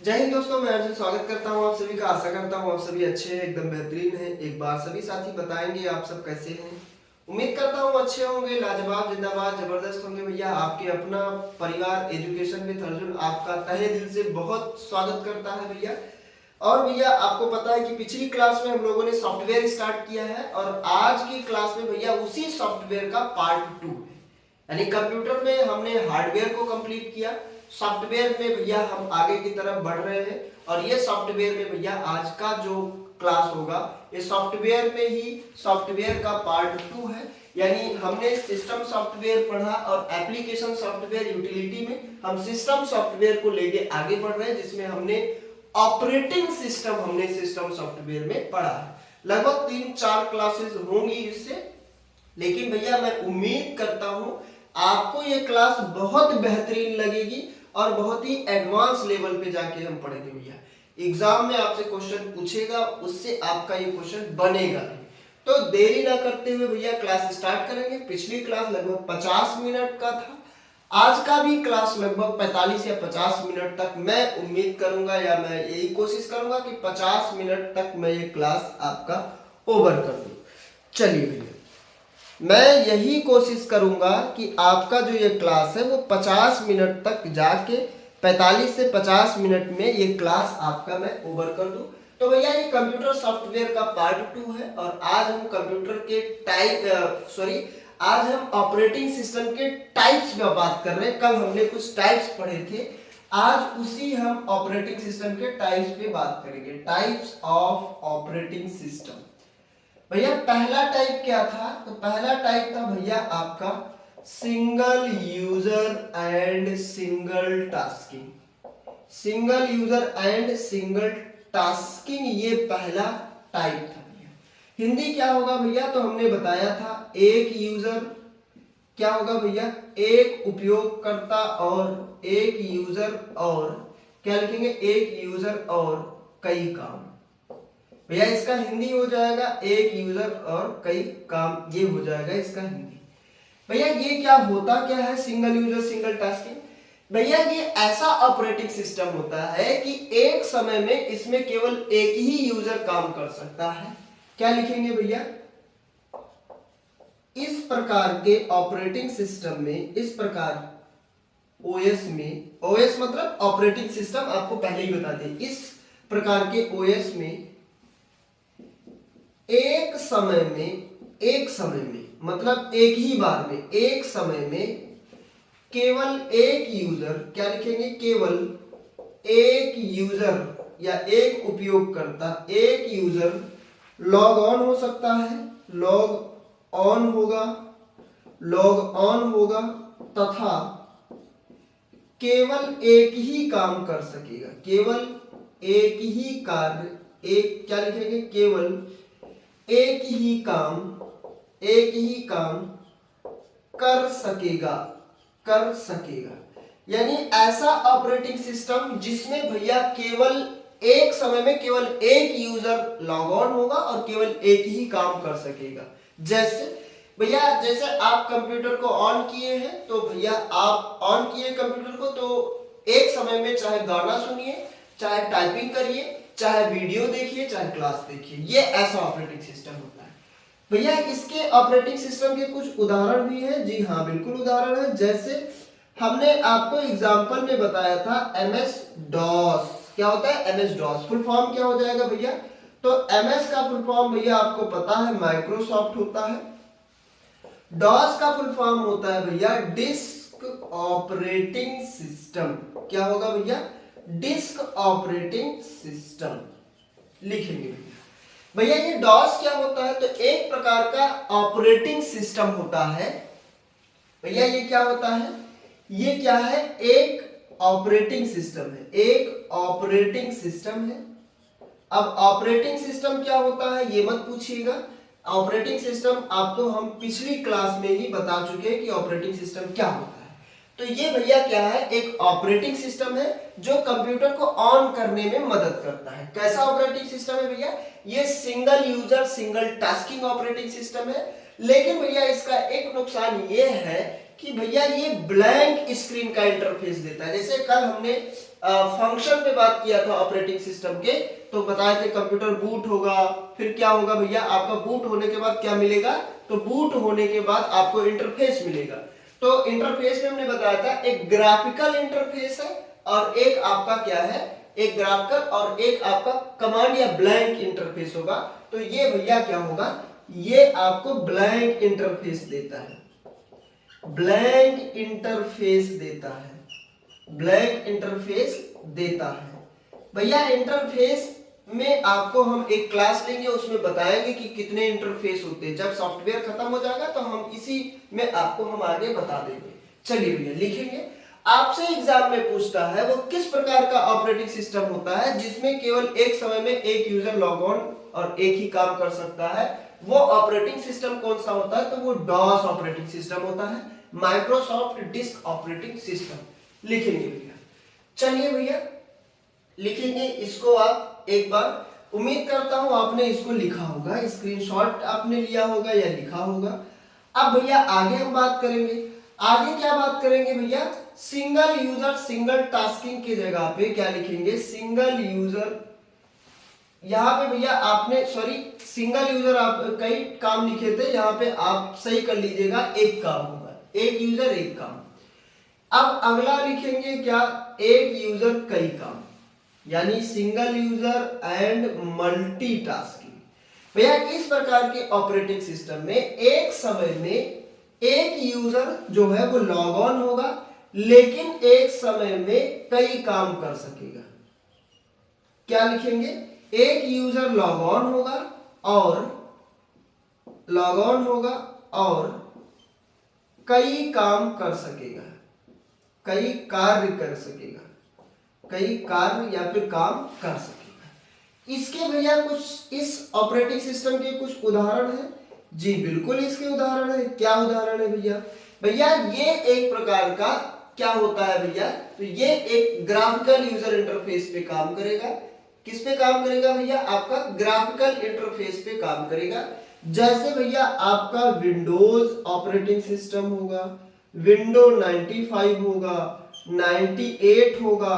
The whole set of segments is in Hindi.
जय हिंद दोस्तों, मैं अर्जुन स्वागत करता हूं आप सभी का। आशा करता हूं आप सभी अच्छे हैं, एकदम बेहतरीन हैं। एक बार सभी साथी बताएंगे आप सब कैसे हैं। उम्मीद करता हूं अच्छे होंगे, लाजवाब, जिंदाबाद, जबरदस्त होंगे। भैया आपके अपना परिवार एजुकेशन विद अर्जुन आपका तहे दिल से बहुत स्वागत करता है भैया। और भैया आपको पता है कि पिछली क्लास में हम लोगों ने सॉफ्टवेयर स्टार्ट किया है और आज की क्लास में भैया उसी सॉफ्टवेयर का पार्ट 2 है। यानी कंप्यूटर में हमने हार्डवेयर को कंप्लीट किया, सॉफ्टवेयर में भैया हम आगे की तरफ बढ़ रहे हैं। और ये सॉफ्टवेयर में भैया आज का जो क्लास होगा ये सॉफ्टवेयर में ही सॉफ्टवेयर का पार्ट 2 है। यानी हमने सिस्टम सॉफ्टवेयर पढ़ा और एप्लीकेशन सॉफ्टवेयर यूटिलिटी में हम सिस्टम सॉफ्टवेयर को लेके आगे बढ़ रहे हैं, जिसमें हमने ऑपरेटिंग सिस्टम हमने सिस्टम सॉफ्टवेयर में पढ़ा है। लगभग 3-4 क्लासेस होंगी इससे, लेकिन भैया मैं उम्मीद करता हूं आपको ये क्लास बहुत बेहतरीन लगेगी और बहुत ही एडवांस लेवल पे जाके हम पढ़ेंगे भैया। एग्जाम में आपसे क्वेश्चन पूछेगा, उससे आपका ये क्वेश्चन बनेगा भी। तो देरी ना करते हुए भैया क्लास स्टार्ट करेंगे। पिछली क्लास लगभग 50 मिनट का था, आज का भी क्लास लगभग 45 या 50 मिनट तक मैं उम्मीद करूंगा, या मैं यही कोशिश करूंगा कि 50 मिनट तक मैं ये क्लास आपका ओवर कर दूं। चलिए भैया, मैं यही कोशिश करूंगा कि आपका जो ये क्लास है वो 50 मिनट तक जाके 45 से 50 मिनट में ये क्लास आपका मैं ओवर कर दूं। तो भैया ये कंप्यूटर सॉफ्टवेयर का पार्ट 2 है और आज हम कंप्यूटर के आज हम ऑपरेटिंग सिस्टम के टाइप्स में बात कर रहे हैं। कल हमने कुछ टाइप्स पढ़े थे, आज उसी हम ऑपरेटिंग सिस्टम के टाइप्स पे बात करेंगे। Types of operating system. भैया पहला टाइप क्या था? तो पहला टाइप था भैया आपका single user and single tasking. Single user and single tasking ये पहला टाइप था भैया। हिंदी क्या होगा भैया? तो हमने बताया था एक यूजर, क्या होगा भैया? एक उपयोगकर्ता, और एक यूजर और क्या लिखेंगे? एक यूजर और कई काम। भैया इसका हिंदी हो जाएगा एक यूजर और कई काम, ये हो जाएगा इसका हिंदी। भैया ये क्या होता क्या है सिंगल यूजर सिंगल टास्किंग? भैया ये ऐसा ऑपरेटिंग सिस्टम होता है कि एक समय में इसमें केवल एक ही यूजर काम कर सकता है। क्या लिखेंगे भैया? इस प्रकार के ऑपरेटिंग सिस्टम में, इस प्रकार ओएस में, ओएस मतलब ऑपरेटिंग सिस्टम, आपको पहले ही बता दें, इस प्रकार के ओएस में एक समय में मतलब एक ही बार में, एक समय में केवल एक यूजर, क्या लिखेंगे? केवल एक यूजर या एक उपयोगकर्ता, एक यूजर लॉग ऑन हो सकता है, लॉग ऑन होगा तथा केवल एक ही काम कर सकेगा। केवल एक ही कार्य, एक क्या लिखेंगे? केवल एक ही काम कर सकेगा। यानी ऐसा ऑपरेटिंग सिस्टम जिसमें भैया केवल एक समय में केवल एक यूजर लॉग ऑन होगा और केवल एक ही काम कर सकेगा। जैसे भैया, जैसे आप कंप्यूटर को ऑन किए हैं, तो भैया आप ऑन किए कंप्यूटर को, तो एक समय में चाहे गाना सुनिए, चाहे टाइपिंग करिए, चाहे वीडियो देखिए, चाहे क्लास देखिए, ये ऐसा ऑपरेटिंग सिस्टम होता है। भैया इसके ऑपरेटिंग सिस्टम के कुछ उदाहरण भी हैं। जी हाँ, बिल्कुल उदाहरण है। जैसे हमने आपको एग्जांपल में बताया था एमएस डॉस। क्या होता है एमएस डॉस? फुल फॉर्म क्या हो जाएगा भैया? तो एमएस का फुल फॉर्म भैया आपको पता है माइक्रोसॉफ्ट होता है। डॉस का फुल फॉर्म होता है भैया डिस्क ऑपरेटिंग सिस्टम। क्या होगा भैया? डिस्क ऑपरेटिंग सिस्टम लिखेंगे भैया। ये डॉस क्या होता है? तो एक प्रकार का ऑपरेटिंग सिस्टम होता है भैया। ये क्या होता है? ये क्या है? एक ऑपरेटिंग सिस्टम है, एक ऑपरेटिंग सिस्टम है। अब ऑपरेटिंग सिस्टम क्या होता है ये मत पूछिएगा। ऑपरेटिंग सिस्टम आपको हम पिछली क्लास में ही बता चुके हैं कि ऑपरेटिंग सिस्टम क्या होता है। तो ये भैया क्या है? एक ऑपरेटिंग सिस्टम है जो कंप्यूटर को ऑन करने में मदद करता है। कैसा ऑपरेटिंग सिस्टम है भैया? ये single user single tasking operating system है। लेकिन भैया इसका एक नुकसान ये है कि भैया ये ब्लैंक स्क्रीन का इंटरफेस देता है। जैसे कल हमने फंक्शन पे बात किया था ऑपरेटिंग सिस्टम के, तो बताए थे कंप्यूटर बूट होगा, फिर क्या होगा भैया आपका बूट होने के बाद क्या मिलेगा, तो बूट होने के बाद आपको इंटरफेस मिलेगा। तो इंटरफेस में हमने बताया था एक ग्राफिकल इंटरफेस है और एक आपका क्या है, एक ग्राफिकल और एक आपका कमांड या ब्लैंक इंटरफेस होगा। तो ये भैया क्या होगा, ये आपको ब्लैंक इंटरफेस देता है, ब्लैंक इंटरफेस देता है, ब्लैंक इंटरफेस देता है। भैया इंटरफेस में आपको हम एक क्लास लेंगे, उसमें बताएंगे कि कितने इंटरफेस होते हैं। जब सॉफ्टवेयर खत्म हो जाएगा तो हम इसी में आपको हम आगे बता देंगे। चलिए भैया लिखेंगे, आपसे एग्जाम में पूछता है वो किस प्रकार का ऑपरेटिंग सिस्टम होता है जिसमें केवल एक समय में एक यूजर लॉग ऑन और एक ही काम कर सकता है, वो ऑपरेटिंग सिस्टम कौन सा होता है, तो वो डॉस ऑपरेटिंग सिस्टम होता है, माइक्रोसॉफ्ट डिस्क ऑपरेटिंग सिस्टम लिखेंगे भैया। चलिए भैया लिखेंगे इसको आप एक बार, उम्मीद करता हूं आपने इसको लिखा होगा, स्क्रीनशॉट आपने लिया होगा या लिखा होगा। अब भैया आगे हम बात करेंगे, आगे क्या बात करेंगे भैया, सिंगल यूजर सिंगल टास्किंग की जगह पे क्या लिखेंगे, सिंगल यूजर, यहां पे भैया आपने सॉरी सिंगल यूजर आप कई काम लिखे थे, यहां पे आप सही कर लीजिएगा, एक काम होगा, एक यूजर एक काम। अब अगला लिखेंगे क्या, एक यूजर कई काम, यानी सिंगल यूजर एंड मल्टीटास्किंग। भैया इस प्रकार के ऑपरेटिंग सिस्टम में एक समय में एक यूजर जो है वो लॉग ऑन होगा, लेकिन एक समय में कई काम कर सकेगा। क्या लिखेंगे, एक यूजर लॉग ऑन होगा और लॉग ऑन होगा और कई काम कर सकेगा, कई कार्य कर सकेगा, कई कार्य या फिर काम कर सकेगा। इसके भैया कुछ इस ऑपरेटिंग सिस्टम के कुछ उदाहरण हैं, जी बिल्कुल इसके उदाहरण है। क्या उदाहरण है भैया, भैया ये एक प्रकार का क्या होता है भैया, तो ये एक ग्राफिकल यूजर इंटरफेस पे काम करेगा। किस पे काम करेगा भैया, आपका ग्राफिकल इंटरफेस पे काम करेगा। जैसे भैया आपका विंडोज ऑपरेटिंग सिस्टम होगा, विंडो 95 होगा, 98 होगा,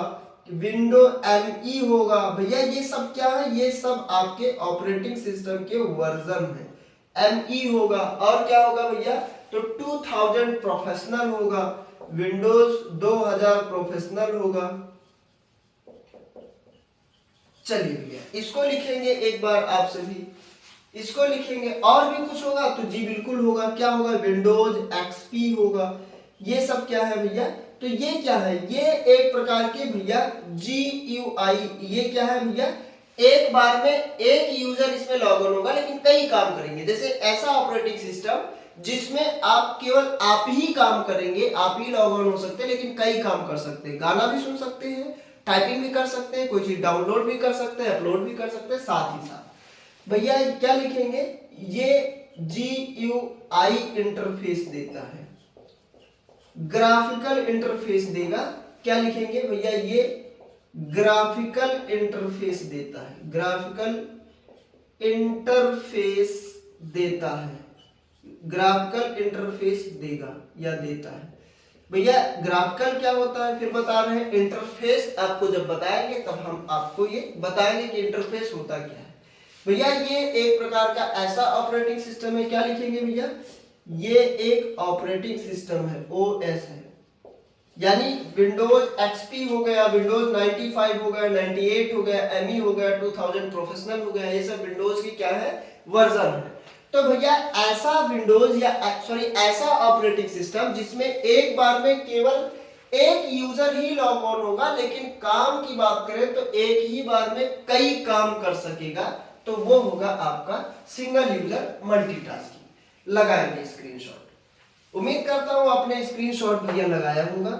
विंडो ME होगा। भैया ये सब क्या है, ये सब आपके ऑपरेटिंग सिस्टम के वर्जन है। ME होगा और क्या होगा भैया, तो 2000 प्रोफेशनल होगा, विंडोज 2000 प्रोफेशनल होगा। चलिए भैया इसको लिखेंगे एक बार आप सभी, इसको लिखेंगे। और भी कुछ होगा तो जी बिल्कुल होगा, क्या होगा, विंडोज XP होगा। ये सब क्या है भैया, तो ये क्या है, ये एक प्रकार के भैया GUI, ये क्या है भैया, एक बार में एक यूजर इसमें लॉग इन होगा लेकिन कई काम करेंगे। जैसे ऐसा ऑपरेटिंग सिस्टम जिसमें आप केवल आप ही काम करेंगे, आप ही लॉग इन हो सकते हैं लेकिन कई काम कर सकते हैं, गाना भी सुन सकते हैं, टाइपिंग भी कर सकते हैं, कोई चीज डाउनलोड भी कर सकते हैं, अपलोड भी कर सकते हैं, साथ ही साथ भैया क्या लिखेंगे, ये GUI इंटरफेस देता है, ग्राफिकल इंटरफेस देगा। क्या लिखेंगे भैया, ये ग्राफिकल इंटरफेस देता है, ग्राफिकल इंटरफेस देता है, ग्राफिकल इंटरफेस देगा या देता है। भैया ग्राफिकल क्या होता है फिर बता रहे हैं, इंटरफेस आपको जब बताएंगे तब हम आपको ये बताएंगे कि इंटरफेस होता क्या है। भैया ये एक प्रकार का ऐसा ऑपरेटिंग सिस्टम है, क्या लिखेंगे भैया, ये एक ऑपरेटिंग सिस्टम है, OS है, यानी विंडोज XP हो गया, विंडोज 95 हो गया, 98 हो गया, ME हो गया, 2000 प्रोफेशनल हो गया, ये सब विंडोज की क्या है, वर्जन है। तो भैया ऐसा विंडोज या सॉरी ऐसा ऑपरेटिंग सिस्टम जिसमें एक बार में केवल एक यूजर ही लॉग ऑन होगा, लेकिन काम की बात करें तो एक ही बार में कई काम कर सकेगा, तो वो होगा आपका सिंगल यूजर मल्टीटास्किंग। लगाएंगे स्क्रीनशॉट, उम्मीद करता हूं आपने स्क्रीनशॉट भैया लगाया होगा।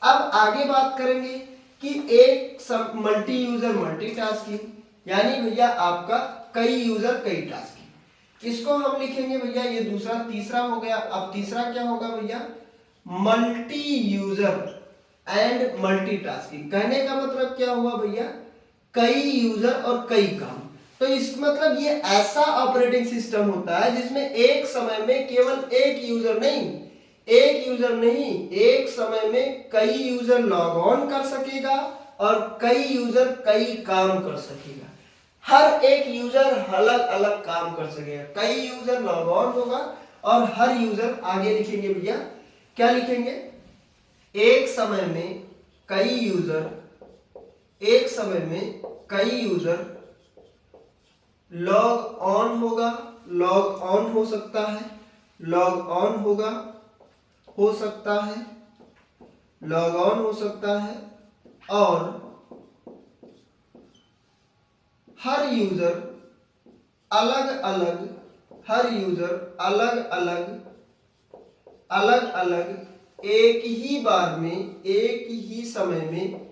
अब आगे बात करेंगे कि एक मल्टी यूजर मल्टीटास्किंग, यानी भैया आपका कई यूजर कई टास्किंग। इसको हम लिखेंगे भैया, ये दूसरा तीसरा हो गया। अब तीसरा क्या होगा भैया, मल्टी यूजर एंड मल्टीटास्किंग। कहने का मतलब क्या हुआ भैया, कई यूजर और कई काम। तो इस मतलब ये ऐसा ऑपरेटिंग सिस्टम होता है जिसमें एक समय में केवल एक यूजर नहीं, एक यूजर नहीं, एक समय में कई यूजर लॉग ऑन कर सकेगा और कई यूजर कई काम कर सकेगा। हर एक यूजर अलग अलग काम कर सकेगा। कई यूजर लॉग ऑन होगा और हर यूजर, आगे लिखेंगे भैया, क्या लिखेंगे, एक समय में कई यूजर, एक समय में कई यूजर लॉग ऑन होगा, लॉग ऑन हो सकता है, लॉग ऑन होगा, हो सकता है, लॉग ऑन हो सकता है, और हर यूजर अलग अलग, हर यूजर अलग अलग, अलग अलग एक ही बार में, एक ही समय में,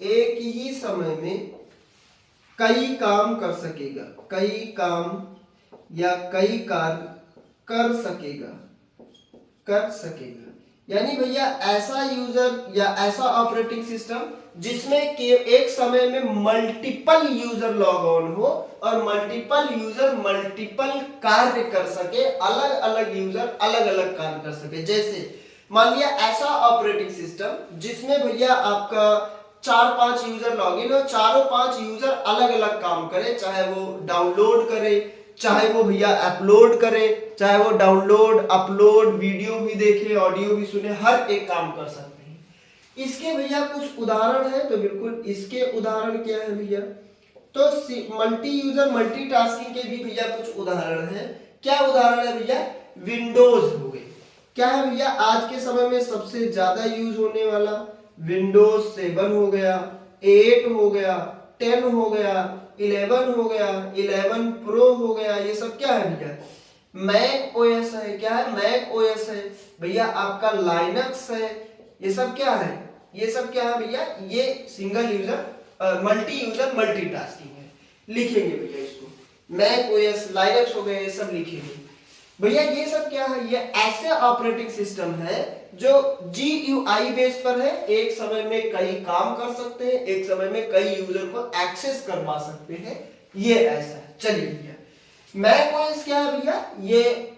एक ही समय में कई काम कर सकेगा, कई काम या कई कार्य कर सकेगा, कर सकेगा। यानी भैया ऐसा यूजर या ऐसा ऑपरेटिंग सिस्टम जिसमें के एक समय में मल्टीपल यूजर लॉग ऑन हो और मल्टीपल यूजर मल्टीपल कार्य कर सके, अलग अलग यूजर अलग अलग कार्य कर सके। जैसे मान लिया ऐसा ऑपरेटिंग सिस्टम जिसमें भैया आपका 4-5 यूजर लॉगिन हो, चारों 5 यूजर अलग अलग काम करे, चाहे वो डाउनलोड करे, चाहे वो भैया अपलोड करे, चाहे वो डाउनलोड अपलोड वीडियो भी देखे, ऑडियो भी सुने, हर एक काम कर सकते हैं। इसके भैया कुछ उदाहरण है, तो बिल्कुल इसके उदाहरण क्या है भैया, तो मल्टी यूजर मल्टीटास्किंग के भी भैया कुछ उदाहरण है। क्या उदाहरण है भैया, विंडोज हो गए, क्या है भैया आज के समय में सबसे ज्यादा यूज होने वाला विंडोज 7 हो गया, 8 हो गया, 10 हो गया, 11 हो गया, 11 प्रो हो गया, ये सब क्या है भैया, मैक ओएस है। क्या है, मैक ओएस है भैया, आपका लाइनक्स है, ये सब क्या है, ये सब क्या है भैया, ये single user multi user multitasking है। लिखेंगे भैया इसको, मैक ओएस, लाइनक्स हो गए, ये सब लिखेंगे भैया। ये सब क्या है, ये ऐसे ऑपरेटिंग सिस्टम है जो GUI बेस पर है, एक समय में कई काम कर सकते हैं, एक समय में कई यूजर को एक्सेस करवा सकते हैं, ये ऐसा है। चलिए भैया, मैक ओएस क्या है भैया, ये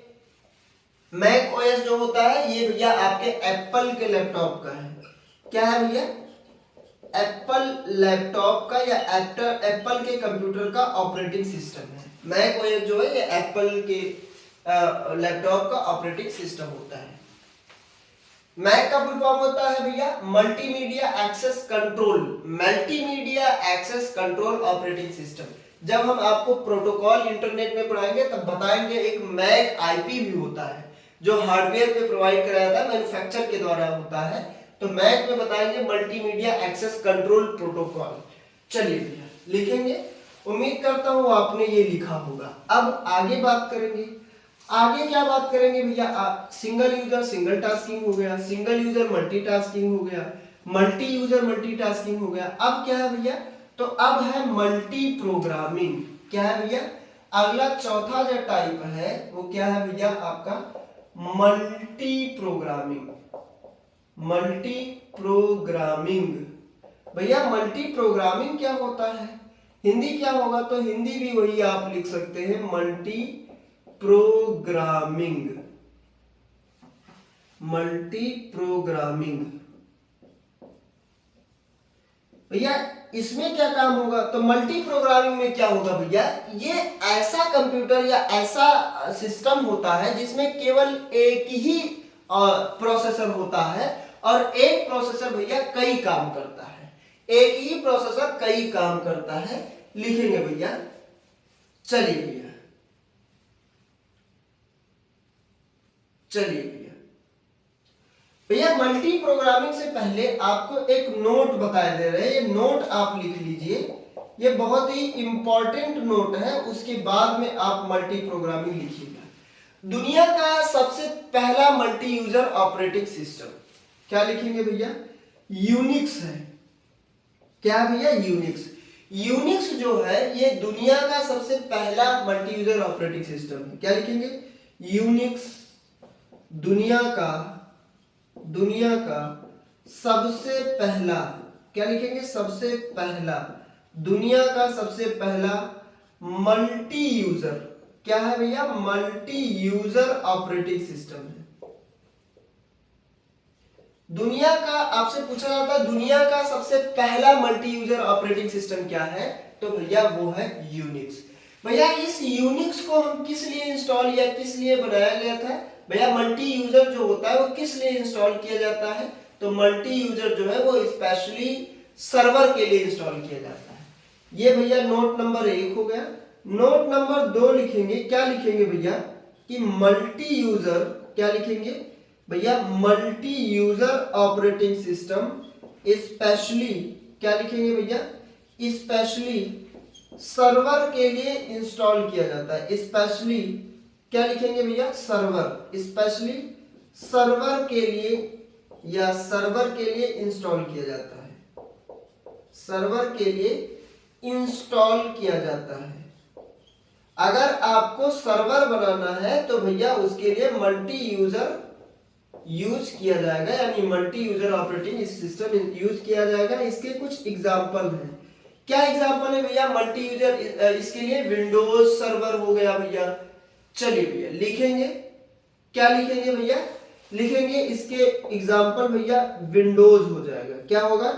मैक ओएस जो होता है ये भैया आपके एप्पल के लैपटॉप का है। क्या है भैया, एप्पल लैपटॉप का या एप्पल के कंप्यूटर का ऑपरेटिंग सिस्टम है। मैक ओएस जो है ये एप्पल के लैपटॉप का ऑपरेटिंग सिस्टम होता है। मैक का फुल फॉर्म होता है भैया multimedia access control, multimedia access control operating system. जब हम आपको प्रोटोकॉल इंटरनेट में पढ़ाएंगे तब बताएंगे, एक मैक आईपी भी होता है जो हार्डवेयर पे प्रोवाइड कराया जाता है, मैन्युफैक्चर के द्वारा होता है, तो मैक में बताएंगे मल्टीमीडिया एक्सेस कंट्रोल प्रोटोकॉल। चलिए भैया लिखेंगे, उम्मीद करता हूं आपने ये लिखा होगा। अब आगे बात करेंगे, आगे क्या बात करेंगे भैया, सिंगल यूजर सिंगल टास्किंग हो गया, सिंगल यूजर मल्टीटास्किंग हो गया, मल्टी यूजर मल्टीटास्किंग हो गया। अब क्या है भैया, तो अब है मल्टी प्रोग्रामिंग। क्या है भैया, अगला चौथा जो टाइप है वो क्या है भैया आपका मल्टी प्रोग्रामिंग। मल्टी प्रोग्रामिंग भैया, मल्टी प्रोग्रामिंग क्या होता है, हिंदी क्या होगा, तो हिंदी भी वही आप लिख सकते हैं मल्टी प्रोग्रामिंग, मल्टी प्रोग्रामिंग। भैया इसमें क्या काम होगा, तो मल्टी प्रोग्रामिंग में क्या होगा भैया, ये ऐसा कंप्यूटर या ऐसा सिस्टम होता है जिसमें केवल एक ही प्रोसेसर होता है और एक प्रोसेसर भैया कई काम करता है, एक ही प्रोसेसर कई काम करता है। लिखेंगे भैया, चलिए भैया, चलिए भैया, भैया मल्टी प्रोग्रामिंग से पहले आपको एक नोट बताए दे रहे हैं, ये नोट आप लिख लीजिए, ये बहुत ही इंपॉर्टेंट नोट है, उसके बाद में आप मल्टी प्रोग्रामिंग लिखिएगा। दुनिया का सबसे पहला मल्टी यूजर ऑपरेटिंग सिस्टम क्या लिखेंगे भैया, यूनिक्स है। क्या है भैया, यूनिक्स। यूनिक्स जो है ये दुनिया का सबसे पहला मल्टी यूजर ऑपरेटिंग सिस्टम है। क्या लिखेंगे, यूनिक्स दुनिया का सबसे पहला, क्या लिखेंगे, सबसे पहला, दुनिया का सबसे पहला मल्टी यूजर, क्या है भैया, मल्टी यूजर ऑपरेटिंग सिस्टम है। दुनिया का आपसे पूछा जाता है दुनिया का सबसे पहला मल्टी यूजर ऑपरेटिंग सिस्टम क्या है, तो भैया वो है यूनिक्स। भैया इस यूनिक्स को हम किस लिए इंस्टॉल या किस लिए बनाया गया था? भैया मल्टी यूजर जो होता है वो किस लिए इंस्टॉल किया जाता है? तो मल्टी यूजर जो है वो स्पेशली सर्वर के लिए इंस्टॉल किया जाता है। ये भैया नोट नंबर 1 हो गया। नोट नंबर 2 लिखेंगे, क्या लिखेंगे भैया कि मल्टी यूजर, क्या लिखेंगे भैया multi user operating system specially, क्या लिखेंगे भैया स्पेशली सर्वर के लिए इंस्टॉल किया जाता है। स्पेशली क्या लिखेंगे भैया सर्वर, स्पेशली सर्वर के लिए या सर्वर के लिए इंस्टॉल किया जाता है, सर्वर के लिए इंस्टॉल किया जाता है। अगर आपको सर्वर बनाना है तो भैया उसके लिए मल्टी यूजर यूज किया जाएगा, यानी multi user operating system use किया जाएगा। इसके कुछ एग्जांपल हैं। क्या एग्जांपल है भैया मल्टी यूजर? इसके लिए विंडोज सर्वर हो गया भैया। चलिए भैया लिखेंगे, क्या लिखेंगे भैया, लिखेंगे इसके एग्जांपल भैया विंडोज हो जाएगा। क्या होगा?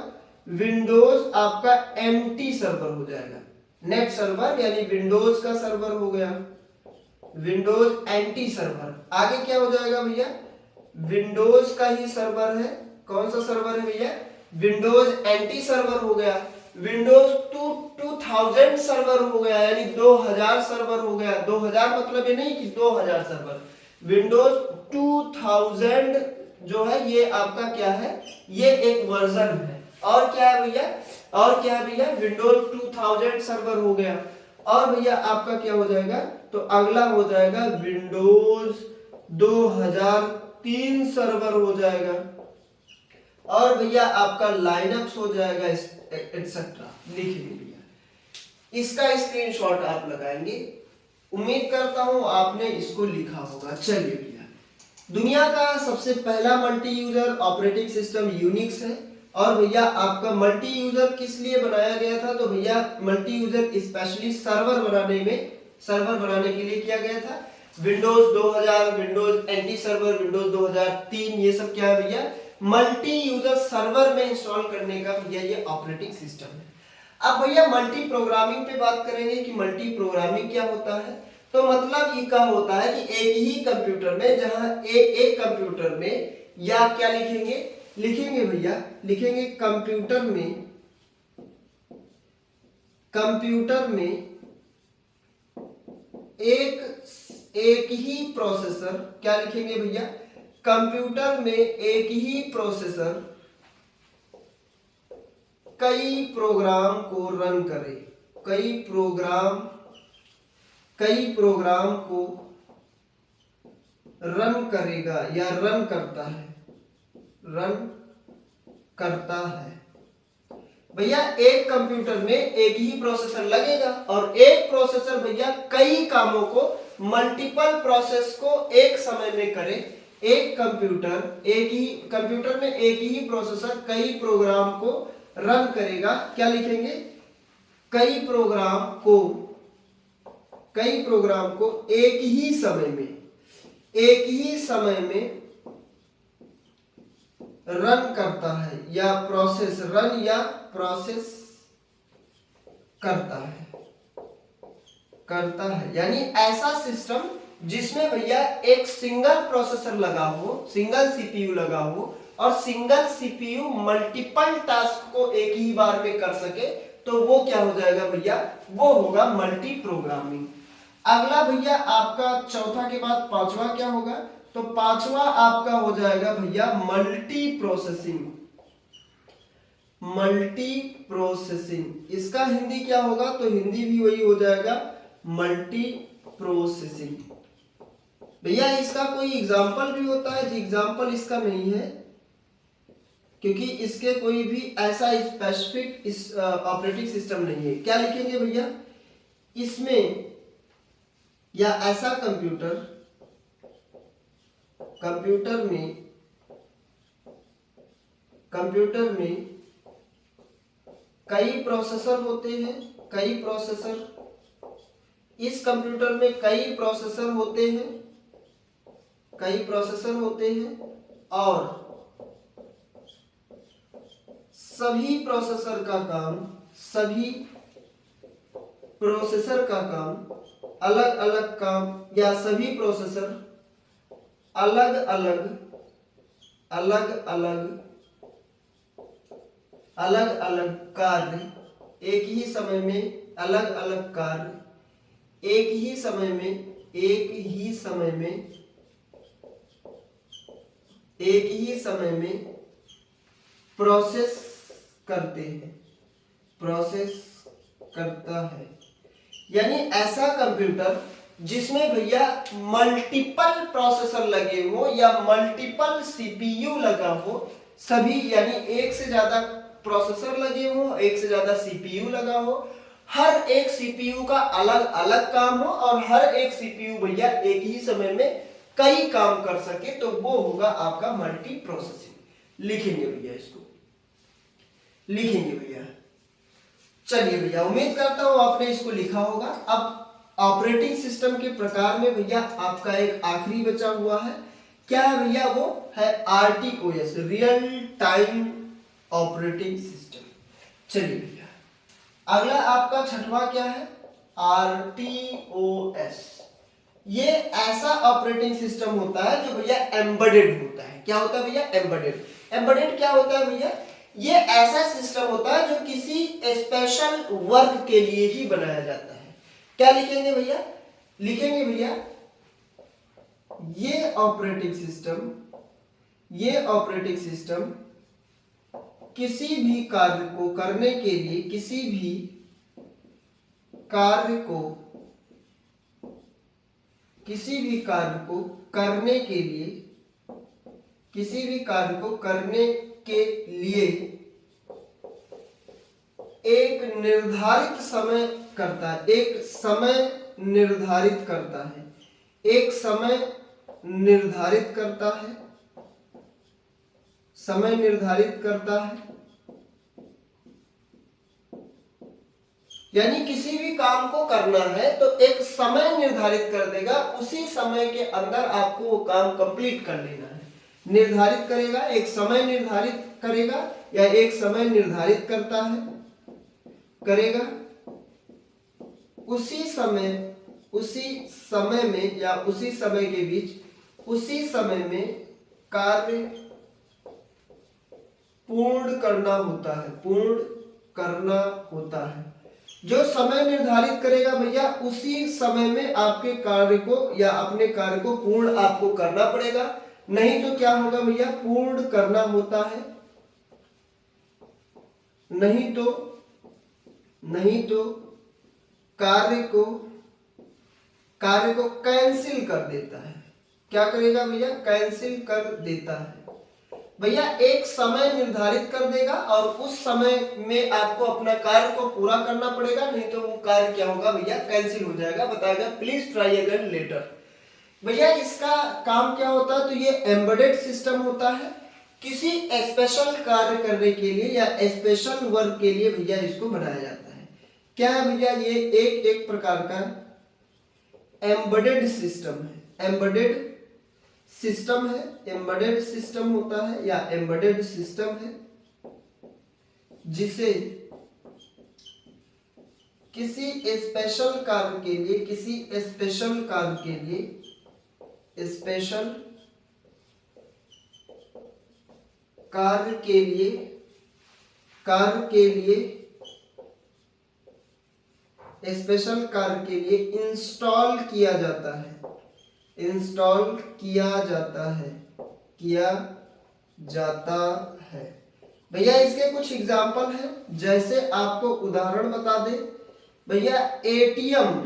विंडोज आपका एमटी सर्वर हो जाएगा, नेट सर्वर यानी विंडोज का सर्वर हो गया, विंडोज एंटी सर्वर। आगे क्या हो जाएगा भैया? विंडोज का ही सर्वर है। कौन सा सर्वर है भैया? विंडोज एंटी सर्वर हो गया। विंडोज 2000 सर्वर हो गया, यानी 2000 सर्वर हो गया। 2000 मतलब ये नहीं कि 2000 सर्वर, विंडोज 2000 जो है ये आपका क्या है, ये एक वर्जन है। और क्या है भैया, और क्या है भैया विंडोज 2000 सर्वर हो गया। और भैया आपका क्या हो जाएगा, तो अगला हो जाएगा विंडोज 2003 सर्वर हो जाएगा। और भैया आपका लाइनक्स हो जाएगा एक्सेट्रा। लिखिए भैया, इसका स्क्रीनशॉट आप लगाएंगे। उम्मीद करता हूं आपने इसको लिखा होगा। चलिए भैया, दुनिया का सबसे पहला multi user operating system Unix है। और भैया आपका मल्टी यूजर किस लिए बनाया गया था? तो भैया मल्टी यूजर स्पेशली सर्वर बनाने में, सर्वर बनाने के लिए किया गया था। Windows 2000, Windows anti server, Windows 2003, ये सब क्या है भैया मल्टी यूजर सर्वर में इंस्टॉल करने का भैया ये ऑपरेटिंग सिस्टम है। अब भैया मल्टी प्रोग्रामिंग पे बात करेंगे कि मल्टी प्रोग्रामिंग क्या होता है। तो मतलब ये क्या होता है कि एक ही कंप्यूटर में, जहां एक कंप्यूटर में, या क्या लिखेंगे, लिखेंगे भैया, लिखेंगे कंप्यूटर में, कंप्यूटर में एक ही प्रोसेसर, क्या लिखेंगे भैया, कंप्यूटर में एक ही प्रोसेसर कई प्रोग्राम को रन करे, कई प्रोग्राम को रन करेगा या रन करता है, रन करता है। भैया एक कंप्यूटर में एक ही प्रोसेसर लगेगा और एक प्रोसेसर भैया कई कामों को, मल्टीपल प्रोसेस को एक समय में करे। एक कंप्यूटर में एक ही प्रोसेसर कई प्रोग्राम को रन करेगा। क्या लिखेंगे, कई प्रोग्राम को एक ही समय में रन करता है, या प्रोसेस करता है। यानी ऐसा सिस्टम जिसमें भैया एक सिंगल प्रोसेसर लगा हो, सिंगल सीपीयू लगा हो, और सिंगल सीपीयू मल्टीपल टास्क को एक ही बार में कर सके, तो वो क्या हो जाएगा भैया, वो होगा मल्टी प्रोग्रामिंग। अगला भैया आपका चौथा के बाद पांचवा क्या होगा, तो पांचवा आपका हो जाएगा भैया मल्टी प्रोसेसिंग। इसका हिंदी क्या होगा, तो हिंदी भी वही हो जाएगा मल्टी प्रोसेसिंग। भैया इसका कोई एग्जाम्पल भी होता है जी? एग्जाम्पल इसका नहीं है, क्योंकि इसके कोई भी ऐसा स्पेसिफिक ऑपरेटिंग सिस्टम नहीं है। क्या लिखेंगे भैया इसमें, या ऐसा कंप्यूटर में कई प्रोसेसर होते हैं, इस कंप्यूटर में कई प्रोसेसर होते हैं, और सभी प्रोसेसर का काम, सभी प्रोसेसर का काम अलग अलग काम, या सभी प्रोसेसर अलग अलग कार्य एक ही समय में, अलग अलग कार्य एक ही समय में प्रोसेस करता है। यानी ऐसा कंप्यूटर जिसमें भैया मल्टीपल प्रोसेसर लगे हो या मल्टीपल सीपीयू लगा हो, सभी यानी एक से ज्यादा प्रोसेसर लगे हो, एक से ज्यादा सीपीयू लगा हो, हर एक सीपीयू का अलग अलग काम हो और हर एक सीपीयू भैया एक ही समय में कई काम कर सके, तो वो होगा आपका मल्टी प्रोसेसिंग। लिखेंगे भैया, इसको लिखेंगे भैया। चलिए भैया, उम्मीद करता हूं आपने इसको लिखा होगा। अब ऑपरेटिंग सिस्टम के प्रकार में भैया आपका एक आखिरी बचा हुआ है, क्या है भैया? वो है आरटीओएस, रियल टाइम ऑपरेटिंग सिस्टम। चलिए भैया, अगला आपका छठवां क्या है? आरटीओएस। ये ऐसा ऑपरेटिंग सिस्टम होता है जो भैया एम्बेडेड होता है। क्या होता है भैया? एम्बेडेड। एम्बेडेड क्या होता है भैया? ये ऐसा सिस्टम होता है जो किसी स्पेशल वर्क के लिए ही बनाया जाता है। क्या लिखेंगे भैया? लिखेंगे भैया, ये ऑपरेटिंग सिस्टम किसी भी कार्य को करने के लिए, किसी भी कार्य को करने के लिए एक निर्धारित समय करता है, एक समय निर्धारित करता है। यानी किसी भी काम को करना है तो एक समय निर्धारित कर देगा, उसी समय के अंदर आपको वो काम कंप्लीट कर लेना है। निर्धारित करेगा, एक समय निर्धारित करेगा या एक समय निर्धारित करेगा, उसी समय में या उसी समय के बीच, उसी समय में कार्य पूर्ण करना होता है। जो समय निर्धारित करेगा भैया, उसी समय में आपके कार्य को या अपने कार्य को पूर्ण आपको करना पड़ेगा, नहीं तो क्या होगा भैया? पूर्ण करना होता है, नहीं तो कार्य को कैंसिल कर देता है। क्या करेगा भैया? कैंसिल कर देता है। भैया एक समय निर्धारित कर देगा और उस समय में आपको अपना कार्य को पूरा करना पड़ेगा, नहीं तो वो कार्य क्या होगा भैया? कैंसिल हो जाएगा। बताएगा प्लीज ट्राई अगेन लेटर। भैया इसका काम क्या होता है? तो ये एम्बेडेड सिस्टम होता है, किसी स्पेशल कार्य करने के लिए या स्पेशल वर्क के लिए भैया इसको बनाया जाता है। क्या है भैया? ये एक प्रकार का एम्बेडेड सिस्टम होता है या एम्बेडेड सिस्टम है, जिसे किसी स्पेशल कार्य के लिए इंस्टॉल किया जाता है। भैया इसके कुछ एग्जाम्पल हैं, जैसे आपको उदाहरण बता दे भैया, एटीएम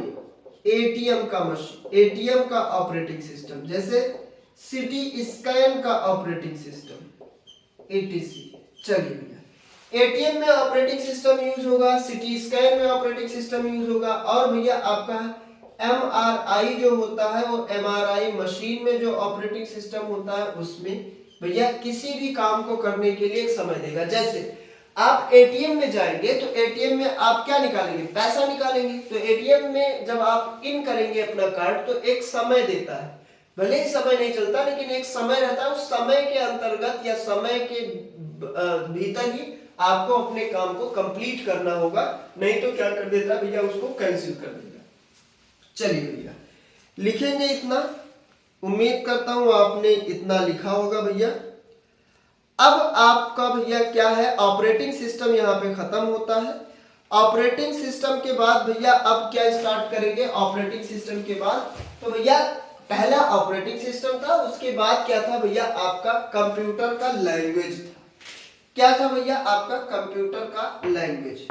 का ऑपरेटिंग सिस्टम, जैसे सिटी स्कैन का ऑपरेटिंग सिस्टम, एटीसी। चलिए भैया, एटीएम में ऑपरेटिंग सिस्टम यूज होगा, सिटी स्कैन में ऑपरेटिंग सिस्टम यूज होगा, और भैया आपका एमआरआई जो होता है, वो एमआरआई मशीन में जो ऑपरेटिंग सिस्टम होता है, उसमें भैया किसी भी काम को करने के लिए एक समय देगा। जैसे आप एटीएम में जाएंगे तो एटीएम में आप क्या निकालेंगे? पैसा निकालेंगे। तो एटीएम में जब आप इन करेंगे अपना कार्ड तो एक समय देता है, भले ही समय नहीं चलता लेकिन एक समय रहता है, उस समय के अंतर्गत या समय के भीतर ही आपको अपने काम को कंप्लीट करना होगा, नहीं तो क्या कर देता भैया, उसको कैंसिल कर देगा। चलिए भैया लिखेंगे इतना, उम्मीद करता हूं आपने इतना लिखा होगा भैया। अब आपका भैया क्या है, ऑपरेटिंग सिस्टम यहाँ पे खत्म होता है। ऑपरेटिंग सिस्टम के बाद भैया अब क्या स्टार्ट करेंगे, ऑपरेटिंग सिस्टम के बाद तो भैया पहला ऑपरेटिंग सिस्टम था, उसके बाद क्या था भैया आपका कंप्यूटर का लैंग्वेज था। क्या था भैया आपका कंप्यूटर का लैंग्वेज।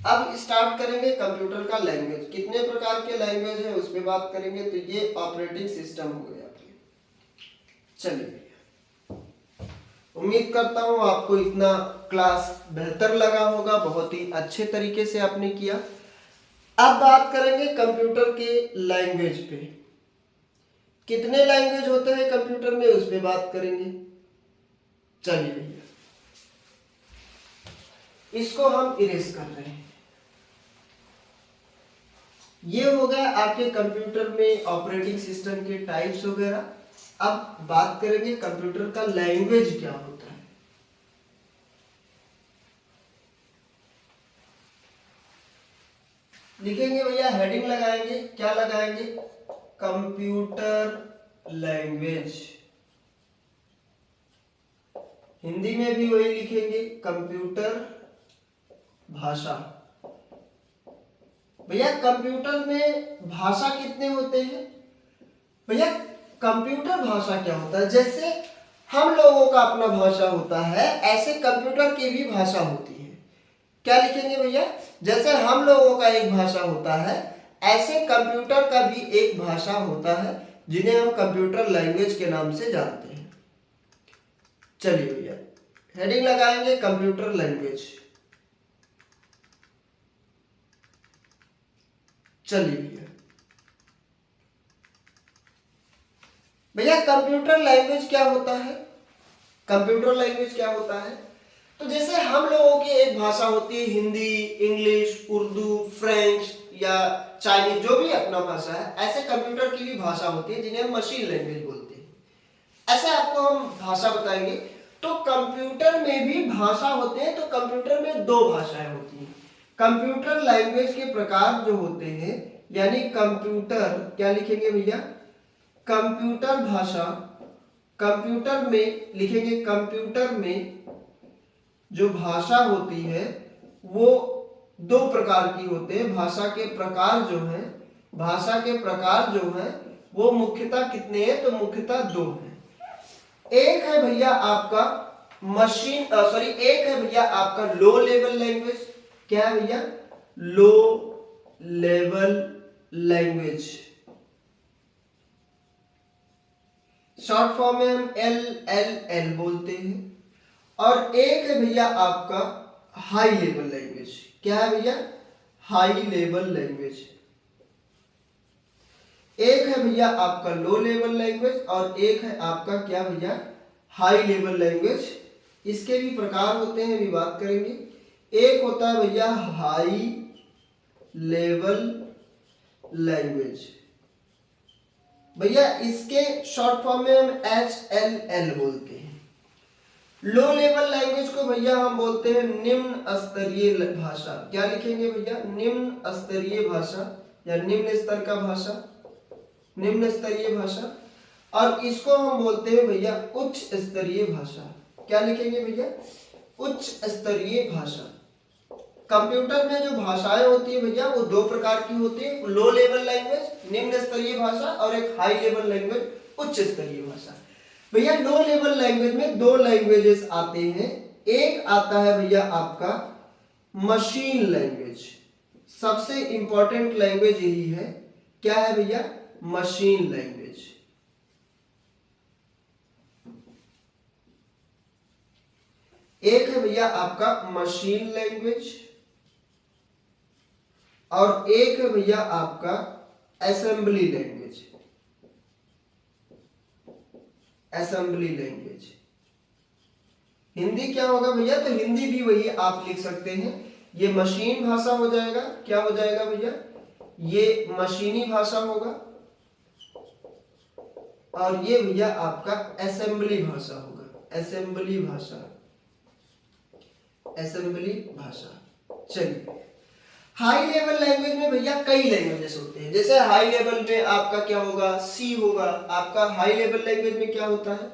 अब स्टार्ट करेंगे कंप्यूटर का लैंग्वेज, कितने प्रकार के लैंग्वेज है उस पर बात करेंगे। तो ये ऑपरेटिंग सिस्टम हो गया। चलिए उम्मीद करता हूं आपको इतना क्लास बेहतर लगा होगा, बहुत ही अच्छे तरीके से आपने किया। अब बात करेंगे कंप्यूटर के लैंग्वेज पे, कितने लैंग्वेज होते हैं कंप्यूटर में उस पे बात करेंगे। चलिए भैया इसको हम इरेज कर रहे हैं। ये हो गया आपके कंप्यूटर में ऑपरेटिंग सिस्टम के टाइप्स वगैरह। अब बात करेंगे कंप्यूटर का लैंग्वेज क्या होता है। लिखेंगे भैया, हेडिंग लगाएंगे, क्या लगाएंगे, कंप्यूटर लैंग्वेज। हिंदी में भी वही लिखेंगे, कंप्यूटर भाषा। भैया कंप्यूटर में भाषा कितने होते हैं भैया, कंप्यूटर भाषा क्या होता है, जैसे हम लोगों का अपना भाषा होता है ऐसे कंप्यूटर की भी भाषा होती है। क्या लिखेंगे भैया, जैसे हम लोगों का एक भाषा होता है ऐसे कंप्यूटर का भी एक भाषा होता है, जिन्हें हम कंप्यूटर लैंग्वेज के नाम से जानते हैं। चलिए भैया हेडिंग लगाएंगे कंप्यूटर लैंग्वेज। चलिए भैया कंप्यूटर लैंग्वेज क्या होता है, कंप्यूटर लैंग्वेज क्या होता है, तो जैसे हम लोगों की एक भाषा होती है हिंदी, इंग्लिश, उर्दू, फ्रेंच या चाइनीज, जो भी अपना भाषा है, ऐसे कंप्यूटर की भी भाषा होती है जिन्हें हम मशीन लैंग्वेज बोलते हैं। ऐसे आपको हम भाषा बताएंगे। तो कंप्यूटर में भी भाषा होते हैं, तो कंप्यूटर में दो भाषाएं होती हैं। कंप्यूटर लैंग्वेज के प्रकार जो होते हैं, यानी कंप्यूटर, क्या लिखेंगे भैया, कंप्यूटर भाषा, कंप्यूटर में लिखेंगे, कंप्यूटर में जो भाषा होती है वो दो प्रकार की होते हैं। भाषा के प्रकार जो है, भाषा के प्रकार जो है वो मुख्यतः कितने हैं, तो मुख्यतः दो हैं। एक है भैया आपका मशीन एक है भैया आपका लो लेवल लैंग्वेज। क्या है भैया, low level language, short form में हम LLL बोलते हैं। और एक है भैया आपका हाई लेवल लैंग्वेज। क्या है भैया, हाई लेवल लैंग्वेज। एक है भैया आपका लो लेवल लैंग्वेज और एक है आपका क्या भैया, हाई लेवल लैंग्वेज। इसके भी प्रकार होते हैं, अभी बात करेंगे। एक होता है भैया हाई लेवल लैंग्वेज, भैया इसके शॉर्ट फॉर्म में हम HLL बोलते हैं। लो लेवल लैंग्वेज को भैया हम बोलते हैं निम्न स्तरीय भाषा। क्या लिखेंगे भैया, निम्न स्तरीय भाषा या निम्न स्तर का भाषा, निम्न स्तरीय भाषा। और इसको हम बोलते हैं भैया उच्च स्तरीय भाषा। क्या लिखेंगे भैया, उच्च स्तरीय भाषा। कंप्यूटर में जो भाषाएं होती है भैया वो दो प्रकार की होती है, लो लेवल लैंग्वेज निम्न स्तरीय भाषा और एक हाई लेवल लैंग्वेज उच्च स्तरीय भाषा। भैया लो लेवल लैंग्वेज में दो लैंग्वेजेस आते हैं। एक आता है भैया आपका मशीन लैंग्वेज, सबसे इंपॉर्टेंट लैंग्वेज यही है। क्या है भैया, मशीन लैंग्वेज। एक है भैया आपका मशीन लैंग्वेज और एक है भैया आपका assembly language. Assembly language Hindi क्या होगा भैया, तो हिंदी भी वही आप लिख सकते हैं। ये मशीन भाषा हो जाएगा। क्या हो जाएगा भैया, ये मशीनी भाषा होगा और ये भैया आपका असेंबली भाषा होगा, असेंबली भाषा। असेंबली भाषा। चलिए, हाई लेवल लैंग्वेज में भैया कई लैंग्वेजेस होते हैं। जैसे हाई लेवल में आपका क्या होगा, सी होगा। आपका हाई लेवल लैंग्वेज में क्या होता है,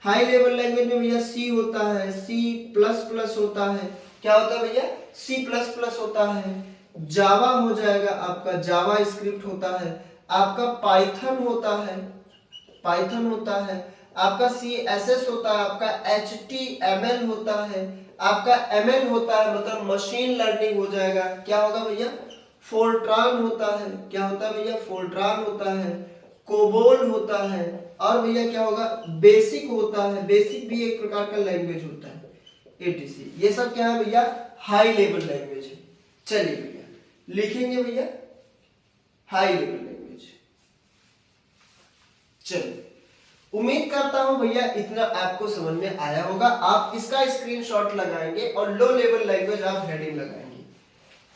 हाई लेवल लैंग्वेज में भैया सी होता है, सी प्लस प्लस होता है। क्या होता है भैया, सी प्लस प्लस होता है। जावा हो जाएगा आपका, जावा स्क्रिप्ट होता है। आपका पाइथन होता है, पाइथन होता है। आपका सी एस एस होता है, आपका एच टी एम एल होता है, आपका एम एल होता है, मतलब मशीन लर्निंग हो जाएगा। क्या होगा भैया, फोर्ट्रान होता है। क्या होता है भैया, फोर्ट्रान होता है, कोबोल होता है। और भैया क्या होगा, बेसिक होता है। बेसिक भी एक प्रकार का लैंग्वेज होता है, एटीसी। ये सब क्या है भैया, हाई लेवल लैंग्वेज है। चलिए भैया लिखेंगे भैया हाई लेवल लैंग्वेज। चलिए, उम्मीद करता हूं भैया इतना आपको समझ में आया होगा। आप इसका स्क्रीनशॉट लगाएंगे और लो लेवल लैंग्वेज आप हेडिंग लगाएंगे।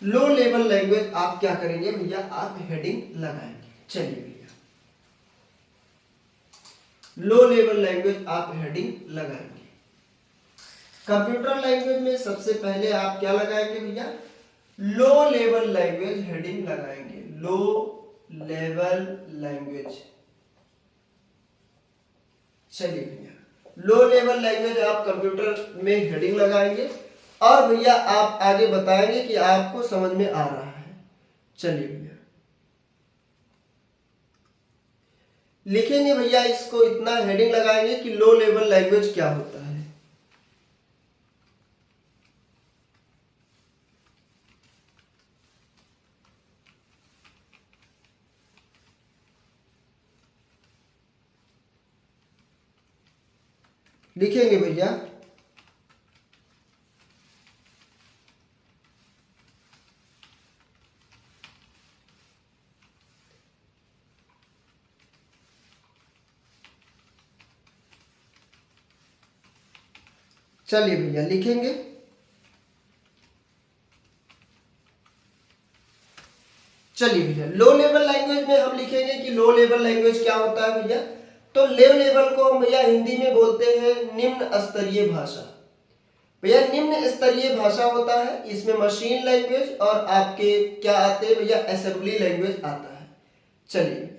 लो लेवल लैंग्वेज आप क्या करेंगे भैया, आप हेडिंग लगाएंगे। चलिए भैया, लो लेवल लैंग्वेज आप हेडिंग लगाएंगे। कंप्यूटर लैंग्वेज में सबसे पहले आप क्या लगाएंगे भैया, लो लेवल लैंग्वेज हेडिंग लगाएंगे। Low level language. चलिए भैया, लो लेवल लैंग्वेज आप कंप्यूटर में हेडिंग लगाएंगे और भैया आप आगे बताएंगे कि आपको समझ में आ रहा है। चलिए भैया लिखेंगे भैया, इसको इतना हेडिंग लगाएंगे कि लो लेवल लैंग्वेज क्या होता है। लिखेंगे भैया चलिए भैया लिखेंगे चलिए भैया, लो लेवल लैंग्वेज में हम लिखेंगे कि लो लेवल लैंग्वेज क्या होता है भैया। तो लो लेवल को हम भैया हिंदी में बोलते हैं निम्न स्तरीय भाषा। भैया निम्न स्तरीय भाषा होता है, इसमें मशीन लैंग्वेज और आपके क्या आते हैं भैया, असेंबली लैंग्वेज आता है। चलिए,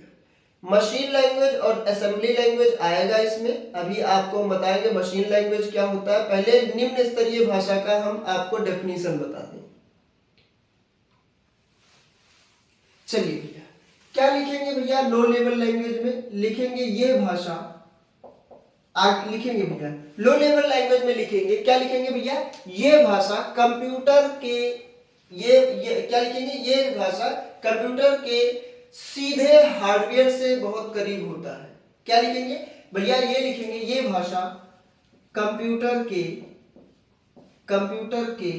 मशीन लैंग्वेज और असेंबली लैंग्वेज आएगा इसमें। अभी आपको हम बताएंगे मशीन लैंग्वेज क्या होता है। पहले निम्न स्तरीय भाषा का हम आपको डेफिनेशन बताते हैं। चलिए भैया, क्या लिखेंगे भैया लो लेवल लैंग्वेज में, लिखेंगे ये भाषा। आगे लिखेंगे भैया लो लेवल लैंग्वेज में लिखेंगे, क्या लिखेंगे भैया, ये भाषा कंप्यूटर के ये क्या लिखेंगे, ये भाषा कंप्यूटर के सीधे हार्डवेयर से बहुत करीब होता है। क्या लिखेंगे भैया, ये लिखेंगे ये भाषा कंप्यूटर के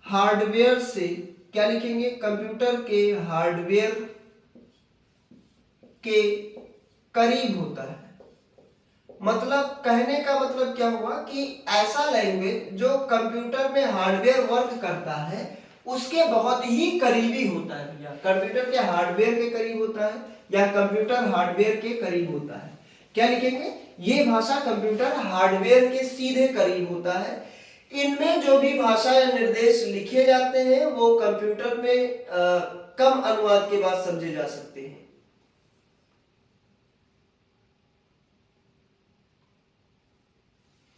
हार्डवेयर से, क्या लिखेंगे, कंप्यूटर के हार्डवेयर के करीब होता है। मतलब कहने का मतलब क्या हुआ कि ऐसा लैंग्वेज जो कंप्यूटर में हार्डवेयर वर्क करता है उसके बहुत ही करीबी होता है भैया। कंप्यूटर के हार्डवेयर के करीब होता है या कंप्यूटर हार्डवेयर के करीब होता है। क्या लिखेंगे, ये भाषा कंप्यूटर हार्डवेयर के सीधे करीब होता है। इनमें जो भी भाषा या निर्देश लिखे जाते हैं वो कंप्यूटर में कम अनुवाद के बाद समझे जा सकते हैं।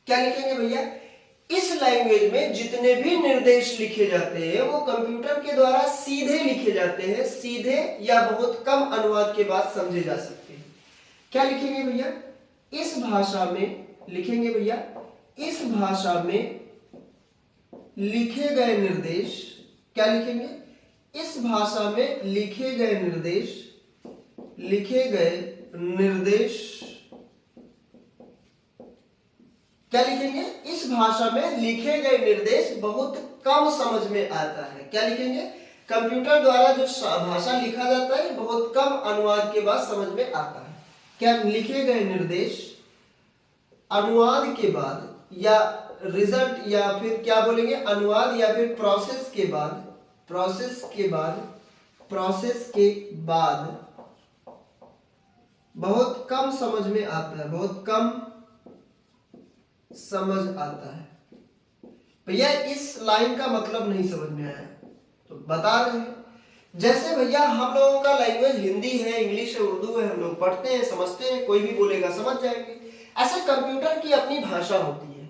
क्या लिखेंगे भैया, इस लैंग्वेज में जितने भी निर्देश लिखे जाते हैं वो कंप्यूटर के द्वारा सीधे लिखे जाते हैं, सीधे या बहुत कम अनुवाद के बाद समझे जा सकते हैं। क्या लिखेंगे भैया, इस भाषा में लिखेंगे भैया, इस भाषा में लिखे गए निर्देश, क्या लिखेंगे, इस भाषा में लिखे गए निर्देश क्या लिखेंगे, इस भाषा में लिखे गए निर्देश बहुत कम समझ में आता है। क्या लिखेंगे, कंप्यूटर द्वारा जो भाषा लिखा जाता है बहुत कम अनुवाद के बाद समझ में आता है। क्या लिखे गए निर्देश अनुवाद के बाद या रिजल्ट या फिर क्या बोलेंगे, अनुवाद या फिर प्रोसेस के बाद बहुत कम समझ में आता है, बहुत कम समझ आता है। भैया इस लाइन का मतलब नहीं समझ में आया तो बता रहे हैं। जैसे भैया हम लोगों का लैंग्वेज हिंदी है, इंग्लिश है, उर्दू है, हम लोग पढ़ते हैं, समझते हैं, कोई भी बोलेगा समझ जाएंगे। ऐसे कंप्यूटर की अपनी भाषा होती है,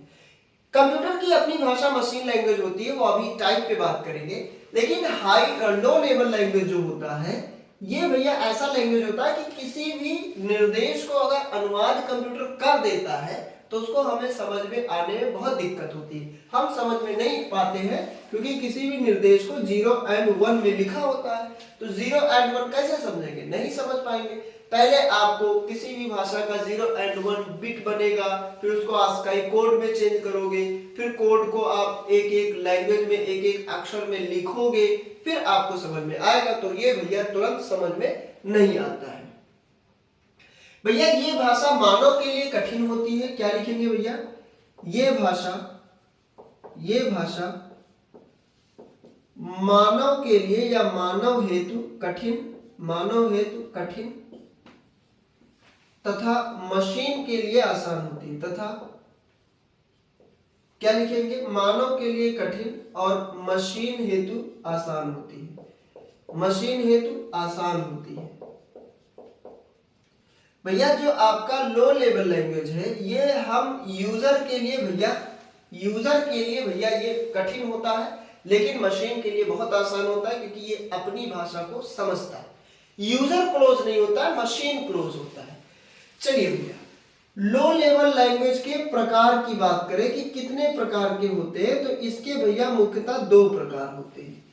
कंप्यूटर की अपनी भाषा मशीन लैंग्वेज होती है, वो अभी टाइप पे बात करेंगे। लेकिन हाई लो लेवल लैंग्वेज जो होता है ये भैया ऐसा लैंग्वेज होता है कि किसी भी निर्देश को अगर अनुवाद कंप्यूटर कर देता है तो उसको हमें समझ में आने में बहुत दिक्कत होती है, हम समझ में नहीं पाते हैं क्योंकि किसी भी निर्देश को 0 और 1 में लिखा होता है, तो 0 और 1 कैसे समझेंगे, नहीं समझ पाएंगे। पहले आपको किसी भी भाषा का 0 और 1 बिट बनेगा, फिर उसको ASCII कोड में चेंज करोगे, फिर कोड को आप एक एक लैंग्वेज में एक एक अक्षर में लिखोगे, फिर आपको समझ में आएगा। तो ये भैया तुरंत समझ में नहीं आता है। भैया ये भाषा मानव के लिए कठिन होती है, क्या लिखेंगे भैया, ये भाषा मानव के लिए या मानव हेतु कठिन तथा मशीन के लिए आसान होती है, तथा क्या लिखेंगे, मानव के लिए कठिन और मशीन हेतु आसान होती है, मशीन हेतु आसान होती है। भैया जो आपका लो लेवल लैंग्वेज है ये हम यूजर के लिए भैया ये कठिन होता है, लेकिन मशीन के लिए बहुत आसान होता है क्योंकि ये अपनी भाषा को समझता है। यूजर क्लोज नहीं होता है, मशीन क्लोज होता है। चलिए भैया लो लेवल लैंग्वेज के प्रकार की बात करें कि कितने प्रकार के होते हैं, तो इसके भैया मुख्यतः 2 प्रकार होते हैं।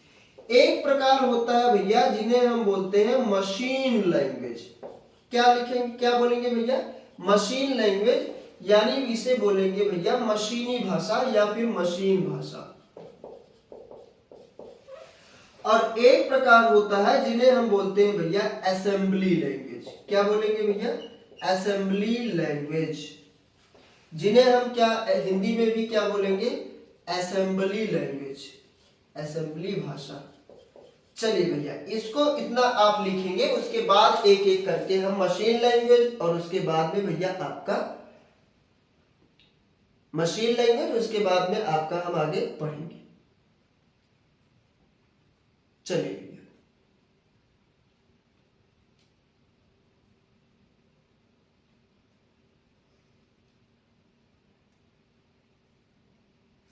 एक प्रकार होता है भैया जिन्हें हम बोलते हैं मशीन लैंग्वेज, क्या लिखेंगे, क्या बोलेंगे भैया, मशीन लैंग्वेज, यानी इसे बोलेंगे भैया मशीनी भाषा या फिर मशीन भाषा। और एक प्रकार होता है जिन्हें हम बोलते हैं भैया असेंबली लैंग्वेज, क्या बोलेंगे भैया, असेंबली लैंग्वेज, जिन्हें हम क्या हिंदी में भी क्या बोलेंगे, असेंबली लैंग्वेज, असेंबली भाषा। चलिए भैया इसको इतना आप लिखेंगे, उसके बाद एक एक करके हम मशीन लैंग्वेज और उसके बाद में भैया आपका मशीन लैंग्वेज, उसके बाद में आपका हम आगे पढ़ेंगे। चलिए भैया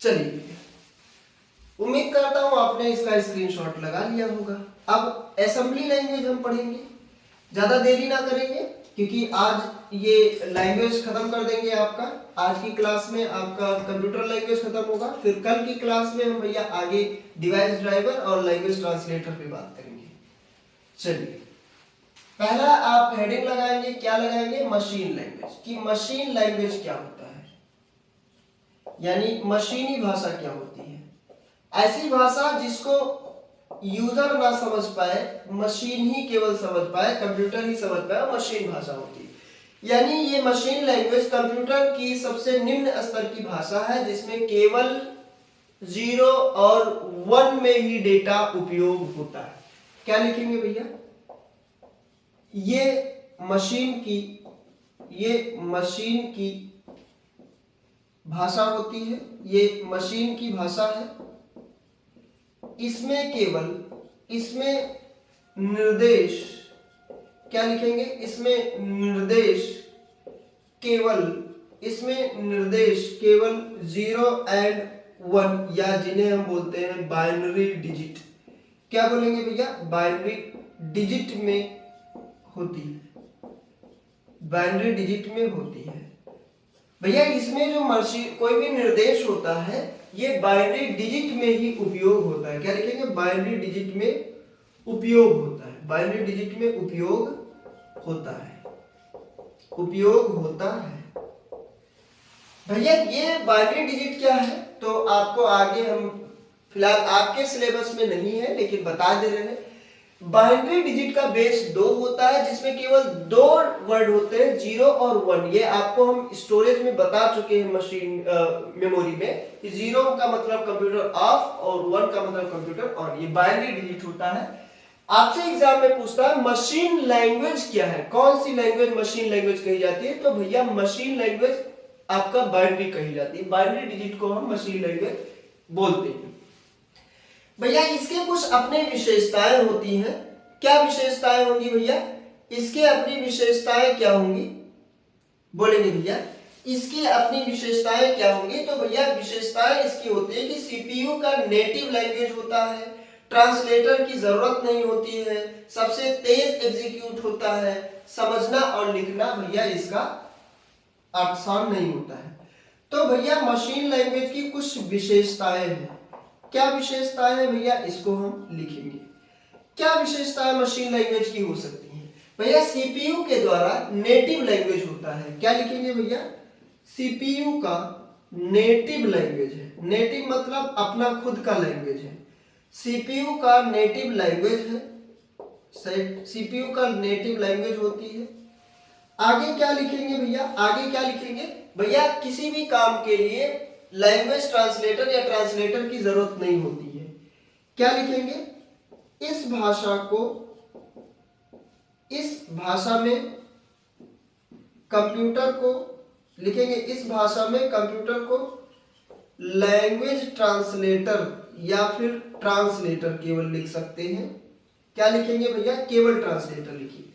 चलिए उम्मीद करता हूं आपने इसका स्क्रीनशॉट लगा लिया होगा। अब असेंबली लैंग्वेज हम पढ़ेंगे, ज्यादा देरी ना करेंगे क्योंकि आज ये लैंग्वेज खत्म कर देंगे आपका। आज की क्लास में आपका कंप्यूटर लैंग्वेज खत्म होगा, फिर कल की क्लास में हम भैया आगे डिवाइस ड्राइवर और लैंग्वेज ट्रांसलेटर पे बात करेंगे। चलिए पहला आप हेडिंग लगाएंगे, क्या लगाएंगे, मशीन लैंग्वेज, कि मशीन लैंग्वेज क्या होता है, यानी मशीनी भाषा क्या होती है। ऐसी भाषा जिसको यूजर ना समझ पाए, मशीन ही केवल समझ पाए, कंप्यूटर ही समझ पाए, मशीन भाषा होती है। यानी ये मशीन लैंग्वेज कंप्यूटर की सबसे निम्न स्तर की भाषा है जिसमें केवल 0 और 1 में ही डेटा उपयोग होता है। क्या लिखेंगे भैया, ये मशीन की भाषा होती है, ये मशीन की भाषा है। इसमें निर्देश, क्या लिखेंगे, इसमें निर्देश केवल 0 और 1 या जिन्हें हम बोलते हैं बाइनरी डिजिट, क्या बोलेंगे भैया, बाइनरी डिजिट में होती है, बाइनरी डिजिट में होती है। भैया इसमें जो मशीन कोई भी निर्देश होता है ये बाइनरी डिजिट में ही उपयोग होता है। क्या लिखेंगे, बाइनरी डिजिट में उपयोग होता है, बाइनरी डिजिट में उपयोग होता है। भैया ये बाइनरी डिजिट क्या है, तो आपको आगे हम फिलहाल आपके सिलेबस में नहीं है लेकिन बता दे रहे हैं। बाइनरी डिजिट का बेस 2 होता है जिसमें केवल 2 वर्ड होते हैं, 0 और 1। ये आपको हम स्टोरेज में बता चुके हैं मशीन मेमोरी में कि 0 का मतलब कंप्यूटर ऑफ और 1 का मतलब कंप्यूटर ऑन, ये बाइनरी डिजिट होता है। आपसे एग्जाम में पूछता है मशीन लैंग्वेज क्या है, कौन सी लैंग्वेज मशीन लैंग्वेज कही जाती है, तो भैया मशीन लैंग्वेज आपका बाइनरी कही जाती है, बाइनरी डिजिट को हम मशीन लैंग्वेज बोलते हैं। भैया इसके कुछ अपनी विशेषताएं होती हैं। क्या विशेषताएं होंगी भैया? इसके अपनी विशेषताएं क्या होंगी? बोलेंगे भैया इसकी अपनी विशेषताएं क्या होंगी? तो भैया विशेषताएं इसकी होती है कि सीपीयू का नेटिव लैंग्वेज होता है, ट्रांसलेटर की जरूरत नहीं होती है, सबसे तेज एग्जीक्यूट होता है, समझना और लिखना भैया इसका आसान नहीं होता है। तो भैया मशीन लैंग्वेज की कुछ विशेषताएं हैं। क्या विशेषताएं हैं भैया? इसको हम लिखेंगे। क्या विशेषताएं मशीन लैंग्वेज की हो सकती हैं? भैया सीपीयू के द्वारा नेटिव लैंग्वेज होता है। क्या लिखेंगे भैया? सीपीयू का नेटिव लैंग्वेज है। नेटिव मतलब अपना खुद का लैंग्वेज है। सीपीयू का नेटिव लैंग्वेज है, सीपीयू का नेटिव लैंग्वेज होती है। आगे क्या लिखेंगे भैया? आगे क्या लिखेंगे भैया? किसी भी काम के लिए लैंग्वेज ट्रांसलेटर या ट्रांसलेटर की जरूरत नहीं होती है। क्या लिखेंगे? इस भाषा में कंप्यूटर को लिखेंगे, इस भाषा में कंप्यूटर को लैंग्वेज ट्रांसलेटर या फिर ट्रांसलेटर केवल लिख सकते हैं। क्या लिखेंगे भैया? केवल ट्रांसलेटर लिखिए।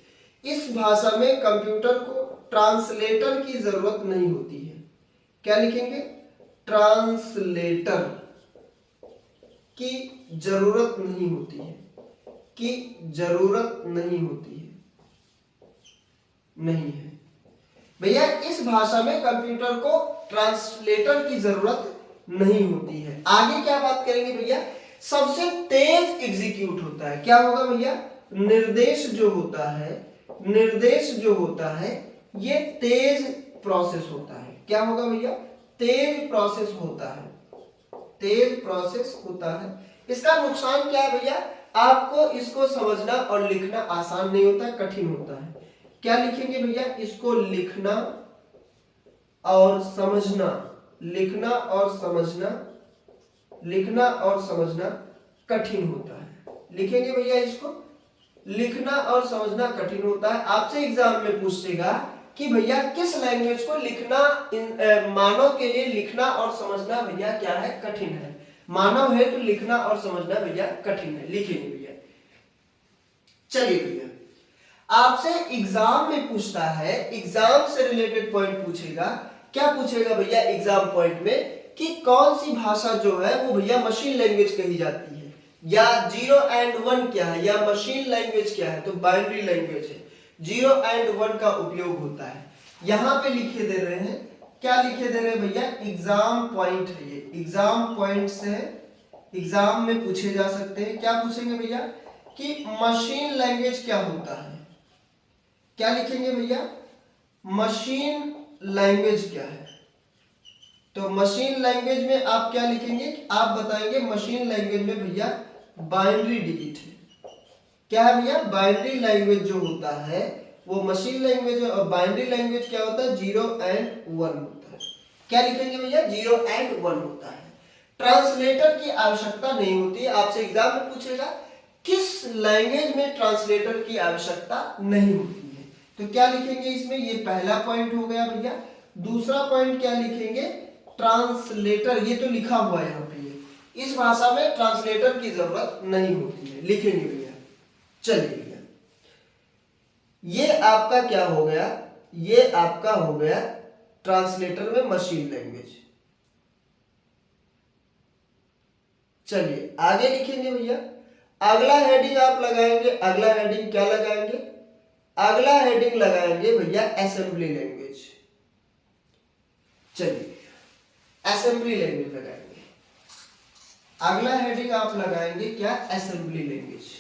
इस भाषा में कंप्यूटर को ट्रांसलेटर की जरूरत नहीं होती है। क्या लिखेंगे? ट्रांसलेटर की जरूरत नहीं होती है, की जरूरत नहीं होती है, नहीं है भैया। इस भाषा में कंप्यूटर को ट्रांसलेटर की जरूरत नहीं होती है। आगे क्या बात करेंगे भैया? सबसे तेज एग्जीक्यूट होता है। क्या होगा भैया? निर्देश जो होता है ये तेज प्रोसेस होता है। क्या होगा भैया? तेज प्रोसेस होता है, तेज प्रोसेस होता है। इसका नुकसान क्या है भैया? आपको इसको समझना और लिखना आसान नहीं होता, कठिन होता है। क्या लिखेंगे भैया? इसको लिखना और समझना, लिखना और समझना कठिन होता है। लिखेंगे भैया इसको, लिखना और समझना कठिन होता है। आपसे एग्जाम में पूछेगा कि भैया किस लैंग्वेज को लिखना, मानव के लिए लिखना और समझना भैया क्या है? कठिन है। मानव है तो लिखना और समझना भैया कठिन है। लिखेंगे भैया। चलिए भैया आपसे एग्जाम में पूछता है, एग्जाम से रिलेटेड पॉइंट पूछेगा। क्या पूछेगा भैया एग्जाम पॉइंट में? कि कौन सी भाषा जो है वो भैया मशीन लैंग्वेज कही जाती है, या 0 and 1 क्या है, या मशीन लैंग्वेज क्या है? तो बाइनरी लैंग्वेज है। 0 and 1 का उपयोग होता है। यहां पे लिखे दे रहे हैं, क्या लिखे दे रहे हैं भैया? एग्जाम पॉइंट है ये, एग्जाम पॉइंट से एग्जाम में पूछे जा सकते हैं। क्या पूछेंगे भैया? कि मशीन लैंग्वेज क्या होता है। क्या लिखेंगे भैया? मशीन लैंग्वेज क्या है? तो मशीन लैंग्वेज में आप क्या लिखेंगे? आप बताएंगे मशीन लैंग्वेज में भैया बाइनरी डिजिट है। क्या है भैया? बाइनरी लैंग्वेज जो होता है वो मशीन लैंग्वेज है, और बाइनरी लैंग्वेज क्या होता है? 0 and 1 होता है। क्या लिखेंगे भैया? 0 and 1 होता है। ट्रांसलेटर की आवश्यकता नहीं होती है। आपसे एग्जाम में पूछेगा किस लैंग्वेज में ट्रांसलेटर की आवश्यकता नहीं होती है। तो क्या लिखेंगे इसमें? ये पहला पॉइंट हो गया भैया। दूसरा पॉइंट क्या लिखेंगे? ट्रांसलेटर, ये तो लिखा हुआ है यहाँ पे, इस भाषा में ट्रांसलेटर की जरूरत नहीं होती है। लिखेंगे भैया। चलिए भैया ये आपका क्या हो गया? ये आपका हो गया ट्रांसलेटर में मशीन लैंग्वेज। चलिए आगे लिखेंगे भैया। अगला हेडिंग आप लगाएंगे, अगला हेडिंग क्या लगाएंगे? अगला हेडिंग लगाएंगे भैया असेंबली लैंग्वेज। चलिए असेंबली लैंग्वेज लगाएंगे। अगला हेडिंग आप लगाएंगे क्या? Assembly language.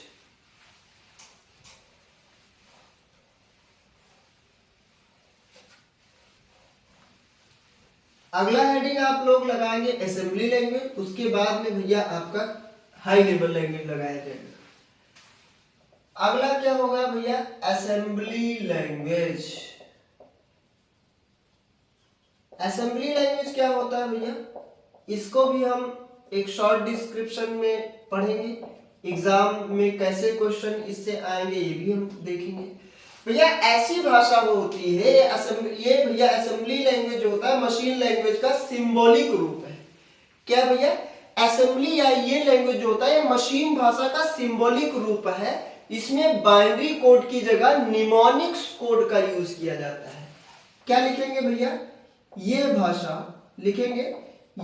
अगला हेडिंग आप लोग लगाएंगे असेंबली लैंग्वेज। उसके बाद में भैया आपका हाई लेवल लैंग्वेज लगाया जाएगा। अगला क्या होगा भैया? Assembly language. असेंबली लैंग्वेज क्या होता है भैया? इसको भी हम एक शॉर्ट डिस्क्रिप्शन में पढ़ेंगे। एग्जाम में कैसे क्वेश्चन इससे आएंगे ये भी हम देखेंगे। भैया ऐसी भाषा वो होती है, ये भैया असेंबली लैंग्वेज होता है मशीन लैंग्वेज का सिंबॉलिक रूप है। क्या भैया? असेंबली या ये लैंग्वेज जो होता है मशीन भाषा का सिंबॉलिक रूप है। इसमें बाइनरी कोड की जगह निमोनिक्स कोड का यूज किया जाता है। क्या लिखेंगे भैया, ये भाषा लिखेंगे,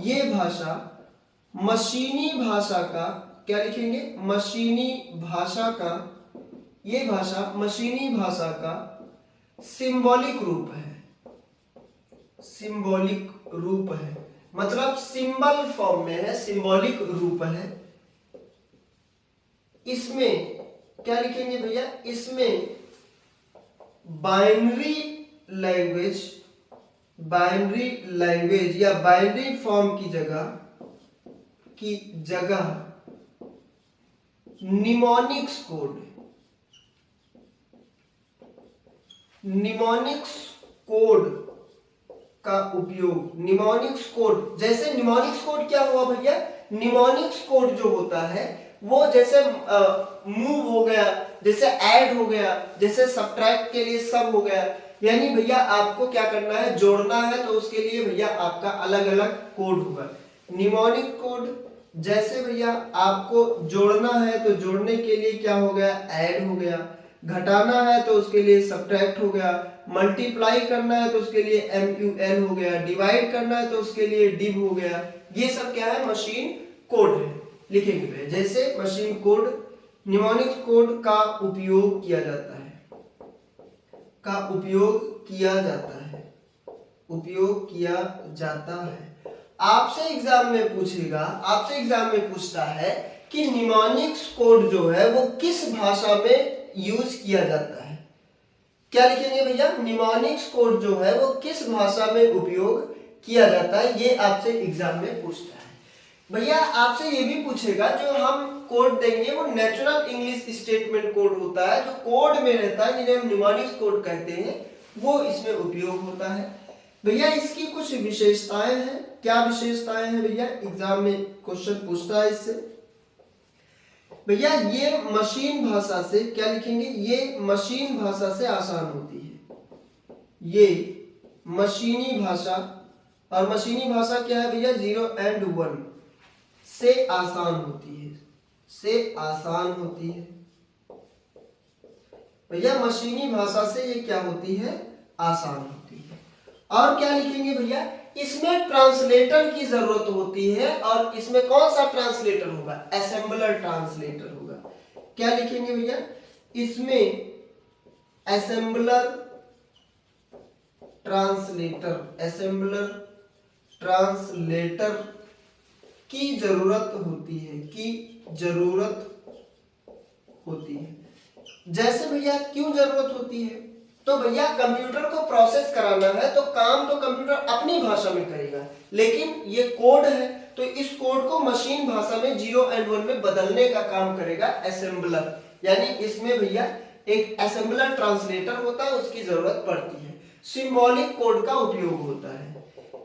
ये भाषा मशीनी भाषा का, क्या लिखेंगे, मशीनी भाषा का, ये भाषा मशीनी भाषा का सिंबॉलिक रूप है। सिंबॉलिक रूप है मतलब सिंबल फॉर्म में है, सिंबॉलिक रूप है। इसमें क्या लिखेंगे भैया, इसमें बाइनरी लैंग्वेज या बाइनरी फॉर्म की जगह निमोनिक्स कोड का उपयोग, निमोनिक्स कोड, जैसे निमोनिक्स कोड क्या हुआ भैया, निमोनिक्स कोड जो होता है वो जैसे मूव हो गया, जैसे ऐड हो गया, जैसे सब्ट्रैक्ट के लिए सब हो गया। यानी भैया आपको क्या करना है, जोड़ना है तो उसके लिए भैया आपका अलग अलग कोड होगा। निमोनिक कोड, जैसे भैया आपको जोड़ना है तो जोड़ने के लिए क्या हो गया, ऐड हो गया, घटाना है तो उसके लिए सब्ट्रैक्ट हो गया, मल्टीप्लाई करना है तो उसके लिए MUL हो गया, डिवाइड करना है तो उसके लिए डिव हो गया। ये सब क्या है, मशीन कोड है। लिखेंगे जैसे मशीन कोड, निमोनिक्स कोड का उपयोग किया जाता है, उपयोग किया जाता है। आपसे एग्जाम में पूछता है कि निमोनिक्स कोड जो है वो किस भाषा में यूज किया जाता है। क्या लिखेंगे भैया, निमोनिक्स कोड जो है वो किस भाषा में उपयोग किया जाता है, ये आपसे एग्जाम में पूछता है। भैया आपसे ये भी पूछेगा, जो हम कोड देंगे वो नेचुरल इंग्लिश स्टेटमेंट कोड होता है, जो कोड में रहता है जिन्हें हम निमोनिक्स कोड कहते हैं, वो इसमें उपयोग होता है। भैया इसकी कुछ विशेषताएं हैं। क्या विशेषताएं हैं भैया, एग्जाम में क्वेश्चन पूछता है इससे। भैया ये मशीन भाषा से, क्या लिखेंगे, ये मशीन भाषा से आसान होती है। ये मशीनी भाषा, और मशीनी भाषा क्या है भैया, 0 and 1 से आसान होती है, भैया मशीनी भाषा से ये क्या होती है, आसान होती है। और क्या लिखेंगे भैया, इसमें ट्रांसलेटर की जरूरत होती है, और इसमें कौन सा ट्रांसलेटर होगा, असेंबलर ट्रांसलेटर होगा। क्या लिखेंगे भैया, इसमें असेंबलर ट्रांसलेटर की जरूरत होती है। जैसे भैया क्यों जरूरत होती है, तो भैया कंप्यूटर को प्रोसेस कराना है तो काम तो कंप्यूटर अपनी भाषा में करेगा, लेकिन ये कोड है तो इस कोड को मशीन भाषा में 0 and 1 में बदलने का काम करेगा असेंबलर। यानी इसमें भैया एक असेंबलर ट्रांसलेटर होता है, उसकी जरूरत पड़ती है। सिंबॉलिक कोड का उपयोग होता है।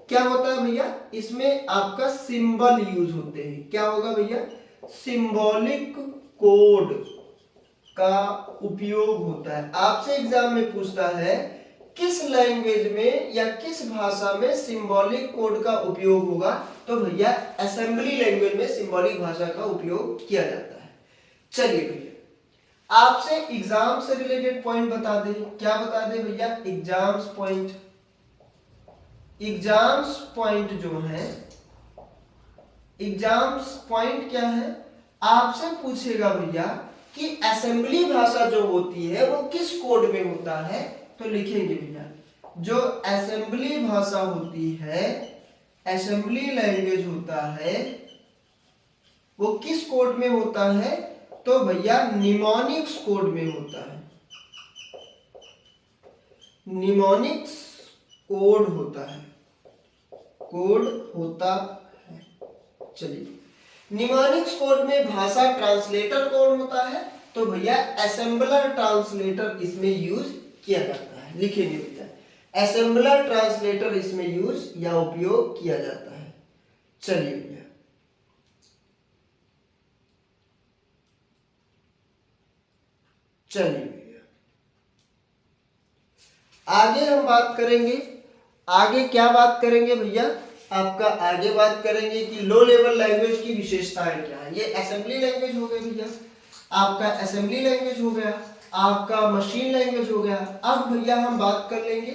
क्या होता है भैया, इसमें आपका सिंबल यूज होते हैं। क्या होगा भैया, सिंबॉलिक कोड का उपयोग होता है। आपसे एग्जाम में पूछता है किस लैंग्वेज में या किस भाषा में सिंबॉलिक कोड का उपयोग होगा, तो भैया असेंबली लैंग्वेज में सिंबॉलिक भाषा का उपयोग किया जाता है। चलिए भैया आपसे एग्जाम से रिलेटेड पॉइंट बता दें। क्या बता दें भैया, एग्जाम्स पॉइंट जो है, एग्जाम्स पॉइंट क्या है, आपसे पूछेगा भैया कि असेंबली भाषा जो होती है वो किस कोड में होता है, तो लिखेंगे भैया जो असेंबली भाषा होती है, असेंबली लैंग्वेज होता है, वो किस कोड में होता है, तो भैया निमोनिक्स कोड में होता है। निमोनिक्स कोड होता है। चलिए निमोनिक्स कोड में भाषा ट्रांसलेटर कौन होता है, तो भैया असेंबलर ट्रांसलेटर इसमें यूज किया जाता है। लिखेंगे भैया असेंबलर ट्रांसलेटर इसमें यूज या उपयोग किया जाता है। चलिए भैया आगे हम बात करेंगे। आगे क्या बात करेंगे भैया, आपका आगे बात करेंगे कि लो लेवल लैंग्वेज की विशेषताएं क्या है। ये असेंबली लैंग्वेज हो गई भैया, आपका असेंबली लैंग्वेज हो गया, आपका मशीन लैंग्वेज हो गया। अब भैया हम बात कर लेंगे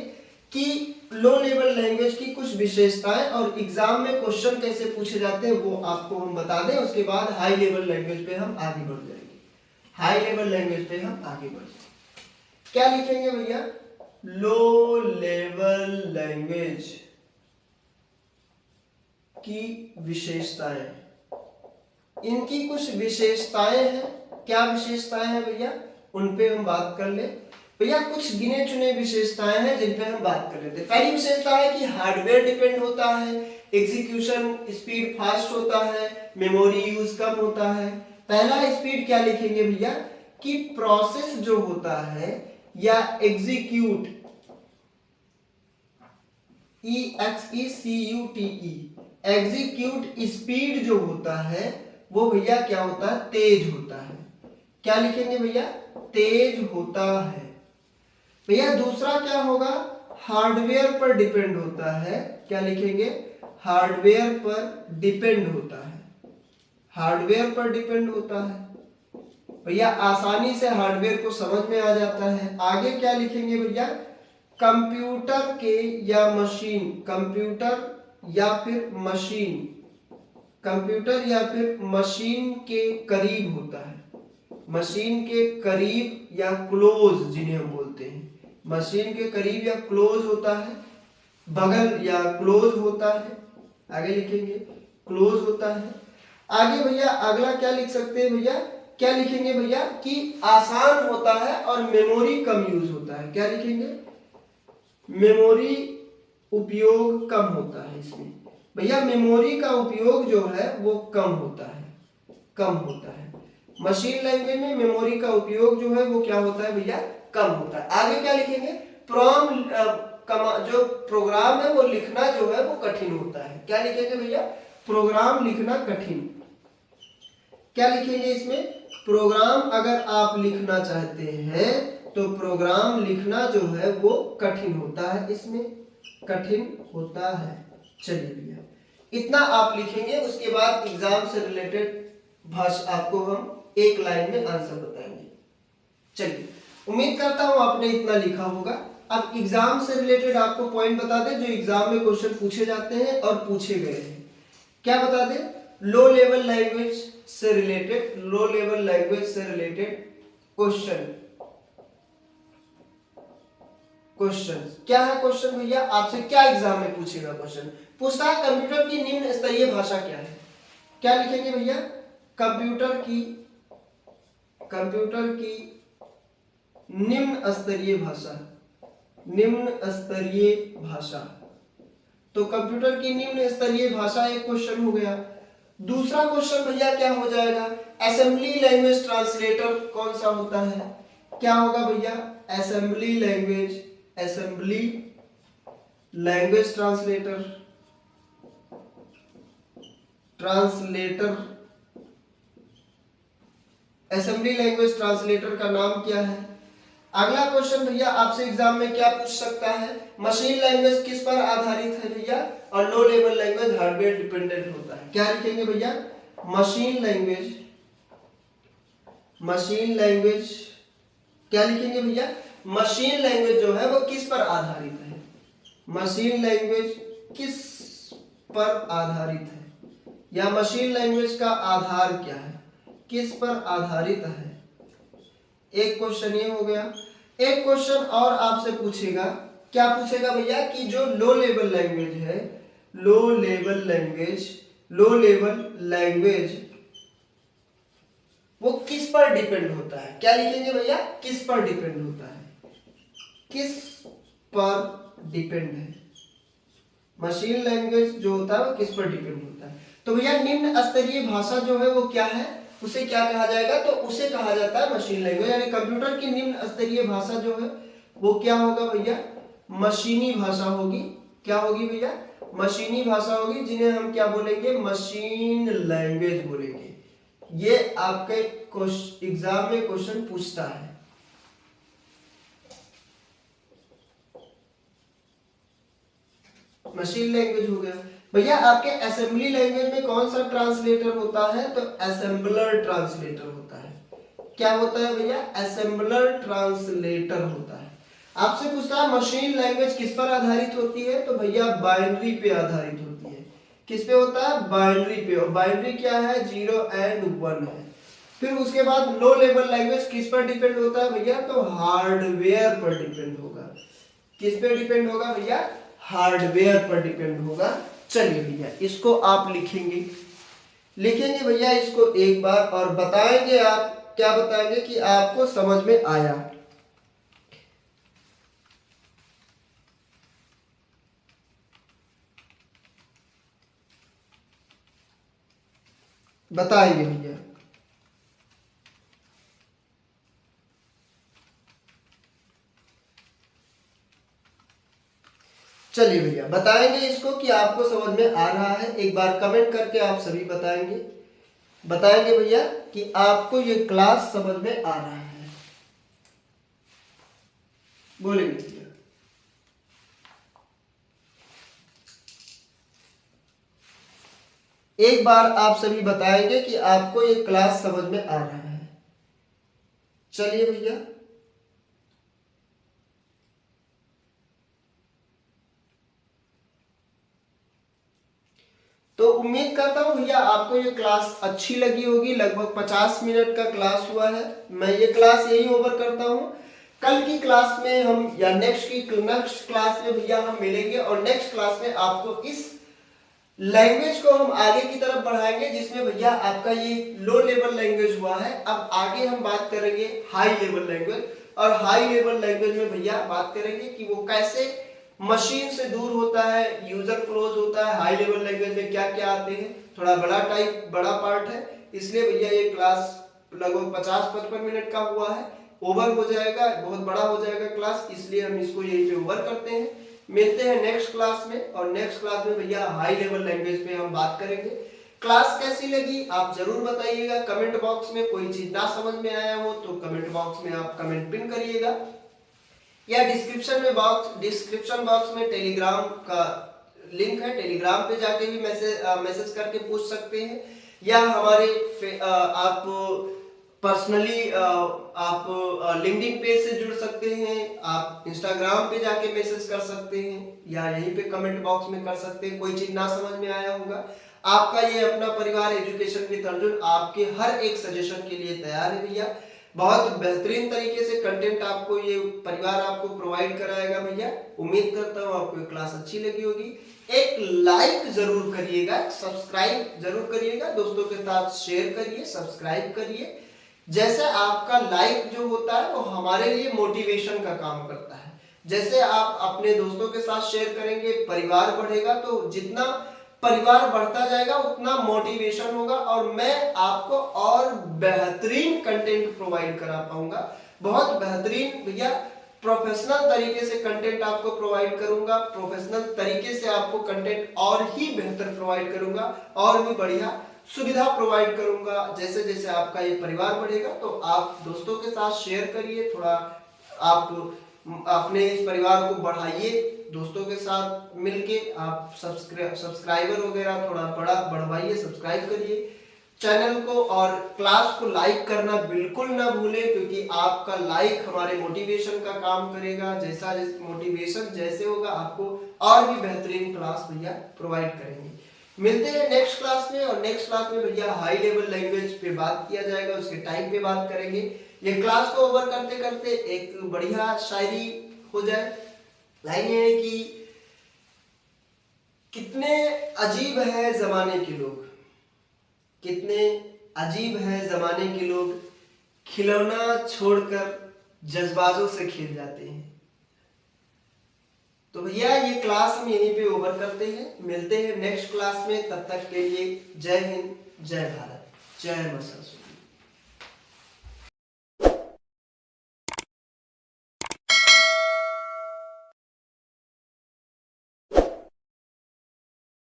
कि लो लेवल लैंग्वेज की कुछ विशेषताएं और एग्जाम में क्वेश्चन कैसे पूछे जाते हैं वो आपको हम बता दें। उसके बाद हाई लेवल लैंग्वेज पे हम आगे बढ़ जाएंगे। हाई लेवल लैंग्वेज पे हम आगे बढ़ जाएंगे। क्या लिखेंगे भैया? लो लेवल लैंग्वेज की विशेषताएं, इनकी कुछ विशेषताएं हैं। क्या विशेषताएं हैं भैया? उन पे हम बात कर ले। भैया कुछ गिने चुने विशेषताएं हैं जिन पे हम बात कर लेते हैं। पहली विशेषता है कि हार्डवेयर डिपेंड होता है, एग्जीक्यूशन स्पीड फास्ट होता है, मेमोरी यूज कम होता है। पहला स्पीड क्या लिखेंगे भैया? कि प्रोसेस जो होता है या एग्जीक्यूट, EXECUTE, एग्जीक्यूट स्पीड जो होता है वो भैया क्या होता है? तेज होता है। क्या लिखेंगे भैया? तेज होता है। भैया दूसरा क्या होगा? हार्डवेयर पर डिपेंड होता है। क्या लिखेंगे? हार्डवेयर पर डिपेंड होता है। हार्डवेयर पर डिपेंड होता है भैया, आसानी से हार्डवेयर को समझ में आ जाता है। आगे क्या लिखेंगे भैया? कंप्यूटर के या मशीन, कंप्यूटर या फिर मशीन, कंप्यूटर या फिर मशीन के करीब होता है। मशीन के करीब या क्लोज जिन्हें हम बोलते हैं, मशीन के करीब या क्लोज होता है, बगल या क्लोज होता है। आगे लिखेंगे क्लोज होता है। आगे भैया अगला क्या लिख सकते हैं भैया? क्या लिखेंगे भैया? कि आसान होता है और मेमोरी कम यूज होता है। क्या लिखेंगे? मेमोरी उपयोग कम होता है इसमें। भैया मेमोरी का उपयोग जो है वो कम होता है, कम होता है। मशीन लैंग्वेज में मेमोरी का उपयोग जो है वो क्या होता है भैया? कम होता है। आगे क्या लिखेंगे? जो प्रोग्राम है वो लिखना जो है वो कठिन होता है। क्या लिखेंगे भैया? प्रोग्राम लिखना कठिन। क्या लिखेंगे इसमें? प्रोग्राम अगर आप लिखना चाहते हैं तो प्रोग्राम लिखना जो है वो कठिन होता है, इसमें कठिन होता है। चलिए भैया इतना आप लिखेंगे। उसके बाद एग्जाम से रिलेटेड भाषा आपको हम एक लाइन में आंसर बताएंगे। चलिए उम्मीद करता हूं आपने इतना लिखा होगा। अब एग्जाम से रिलेटेड आपको पॉइंट बता दें जो एग्जाम में क्वेश्चन पूछे जाते हैं और पूछे गए हैं। क्या बता दें? लो लेवल लैंग्वेज से रिलेटेड, लो लेवल लैंग्वेज से रिलेटेड क्वेश्चन। क्वेश्चन क्या है? क्वेश्चन भैया आपसे क्या एग्जाम में पूछेगा? क्वेश्चन पूछता है कंप्यूटर की निम्न स्तरीय भाषा क्या है। क्या लिखेंगे भैया? कंप्यूटर की निम्न स्तरीय भाषा, निम्न स्तरीय भाषा। तो कंप्यूटर की निम्न स्तरीय भाषा एक क्वेश्चन हो गया। दूसरा क्वेश्चन भैया क्या हो जाएगा? असेंबली लैंग्वेज ट्रांसलेटर कौन सा होता है? क्या होगा भैया? Assembly language, assembly language translator, translator. Assembly language translator का नाम क्या है? अगला क्वेश्चन भैया आपसे एग्जाम में क्या पूछ सकता है? मशीन लैंग्वेज किस पर आधारित है भैया? और low level language hardware dependent होता है। क्या लिखेंगे भैया? Machine language, machine language. क्या लिखेंगे भैया? मशीन लैंग्वेज जो है वो किस पर आधारित है? मशीन लैंग्वेज किस पर आधारित है या मशीन लैंग्वेज का आधार क्या है, किस पर आधारित है? एक क्वेश्चन ये हो गया। एक क्वेश्चन और आपसे पूछेगा। क्या पूछेगा भैया? कि जो लो लेवल लैंग्वेज है, low level language, low level language वो किस पर डिपेंड होता है? क्या लिखेंगे भैया? किस पर डिपेंड होता है, किस पर डिपेंड है? मशीन लैंग्वेज जो होता है वो किस पर डिपेंड होता है? तो भैया निम्न स्तरीय भाषा जो है वो क्या है, उसे क्या कहा जाएगा? तो उसे कहा जाता है मशीन लैंग्वेज। यानी कंप्यूटर की निम्न स्तरीय भाषा जो है वो क्या होगा भैया? मशीनी भाषा होगी। क्या होगी भैया? मशीनी भाषा होगी, जिन्हें हम क्या बोलेंगे? मशीन लैंग्वेज बोलेंगे। ये आपके एग्जाम में क्वेश्चन पूछता है। मशीन लैंग्वेज हो गया। भैया आपके असेंबली लैंग्वेज में कौन सा ट्रांसलेटर होता है? तो असेंबलर ट्रांसलेटर होता है। क्या होता है भैया? असेंबलर ट्रांसलेटर होता है। आपसे पूछता है मशीन लैंग्वेज किस पर आधारित होती है? तो भैया बाइनरी पे आधारित होती है। किस पे होता है? बाइनरी पे। और बाइनरी क्या है? 0 और 1 है। फिर उसके बाद लो लेवल लैंग्वेज किस पर डिपेंड होता है भैया? तो हार्डवेयर पर डिपेंड होगा। किस पे डिपेंड होगा भैया? हार्डवेयर पर डिपेंड होगा। चलिए भैया इसको आप लिखेंगे भैया इसको एक बार और बताएंगे। आप क्या बताएंगे कि आपको समझ में आया? बताएंगे भैया। चलिए भैया बताएंगे इसको कि आपको समझ में आ रहा है। एक बार कमेंट करके आप सभी बताएंगे भैया कि आपको ये क्लास समझ में आ रहा है। बोलेंगे भैया। एक बार आप सभी बताएंगे कि आपको ये क्लास समझ में आ रहा है। चलिए भैया तो उम्मीद करता हूं भैया आपको ये क्लास अच्छी लगी होगी। लगभग 50 मिनट का क्लास हुआ है। मैं ये क्लास यही ओवर करता हूं। कल की क्लास में हम या नेक्स्ट क्लास में भैया हम मिलेंगे और नेक्स्ट क्लास में आपको इस लैंग्वेज को हम आगे की तरफ बढ़ाएंगे जिसमें भैया आपका ये लो लेवल लैंग्वेज हुआ है। अब आगे हम बात करेंगे हाई लेवल लैंग्वेज। और हाई लेवल लैंग्वेज में भैया बात करेंगे कि वो कैसे मशीन से दूर होता है, यूजर क्लोज होता है। हाई लेवल लैंग्वेज में क्या क्या आते हैं, थोड़ा बड़ा पार्ट है, इसलिए भैया ये क्लास लगभग 50-55 मिनट का हुआ है। ओवर हो जाएगा, बहुत बड़ा हो जाएगा क्लास, इसलिए हम इसको यहीं पे ओवर करते हैं। मिलते हैं नेक्स्ट क्लास में। और नेक्स्ट क्लास में भैया हाई लेवल लैंग्वेज पे हम बात करेंगे। क्लास कैसी लगी आप जरूर बताइएगा कमेंट बॉक्स में। कोई चीज ना समझ में आया हो तो कमेंट बॉक्स में आप कमेंट पिन करिएगा, या डिस्क्रिप्शन बॉक्स में टेलीग्राम का लिंक है, टेलीग्राम पे जाके भी मैसेज करके पूछ सकते हैं, या हमारे आप पर्सनली आप लिंक्डइन पेज से जुड़ सकते हैं, आप इंस्टाग्राम पे जाके मैसेज कर सकते हैं, या यहीं पे कमेंट बॉक्स में कर सकते हैं। कोई चीज ना समझ में आया होगा, आपका ये अपना परिवार एजुकेशन विद अर्जुन आपके हर एक सजेशन के लिए तैयार है भैया। बहुत बेहतरीन तरीके से कंटेंट आपको ये परिवार आपको प्रोवाइड कराएगा भैया। उम्मीद करता हूँ आपको ये क्लास अच्छी लगी होगी। एक लाइक जरूर करिएगा, सब्सक्राइब जरूर करिएगा, दोस्तों के साथ शेयर करिए, सब्सक्राइब करिए। जैसे आपका लाइक जो होता है वो हमारे लिए मोटिवेशन का काम करता है। जैसे आप अपने दोस्तों के साथ शेयर करेंगे, परिवार बढ़ेगा, तो जितना परिवार बढ़ता जाएगा उतना मोटिवेशन होगा और मैं आपको और बेहतरीन कंटेंट प्रोवाइड करा पाऊंगा। बहुत बेहतरीन भैया प्रोफेशनल तरीके से कंटेंट आपको प्रोवाइड करूंगा। प्रोफेशनल तरीके से आपको कंटेंट और ही बेहतर प्रोवाइड करूंगा, और भी बढ़िया सुविधा प्रोवाइड करूंगा। जैसे जैसे आपका ये परिवार बढ़ेगा तो आप दोस्तों के साथ शेयर करिए, थोड़ा आप अपने इस परिवार को बढ़ाइए। दोस्तों के साथ मिलके आप सब्सक्राइबर वगैरह थोड़ा बढ़वाइए, सब्सक्राइब करिए चैनल को, और क्लास को लाइक करना बिल्कुल ना भूलें, क्योंकि आपका लाइक हमारे मोटिवेशन का काम करेगा। जैसा मोटिवेशन जैसे होगा आपको और भी बेहतरीन क्लास भैया प्रोवाइड करेंगे। मिलते हैं नेक्स्ट क्लास में, और नेक्स्ट क्लास में भैया हाई लेवल लैंग्वेज पे बात किया जाएगा, उसके टाइम पे बात करेंगे। ये क्लास को ओवर करते करते एक बढ़िया शायरी हो जाए। लाइन ये है कि कितने अजीब है जमाने के लोग, कितने अजीब है जमाने के लोग, खिलौना छोड़कर जज्बातों से खेल जाते हैं। तो भैया ये क्लास हम यहीं पे ओवर करते हैं। मिलते हैं नेक्स्ट क्लास में, तब तक के लिए जय हिंद, जय भारत, जय मां सरस्वती।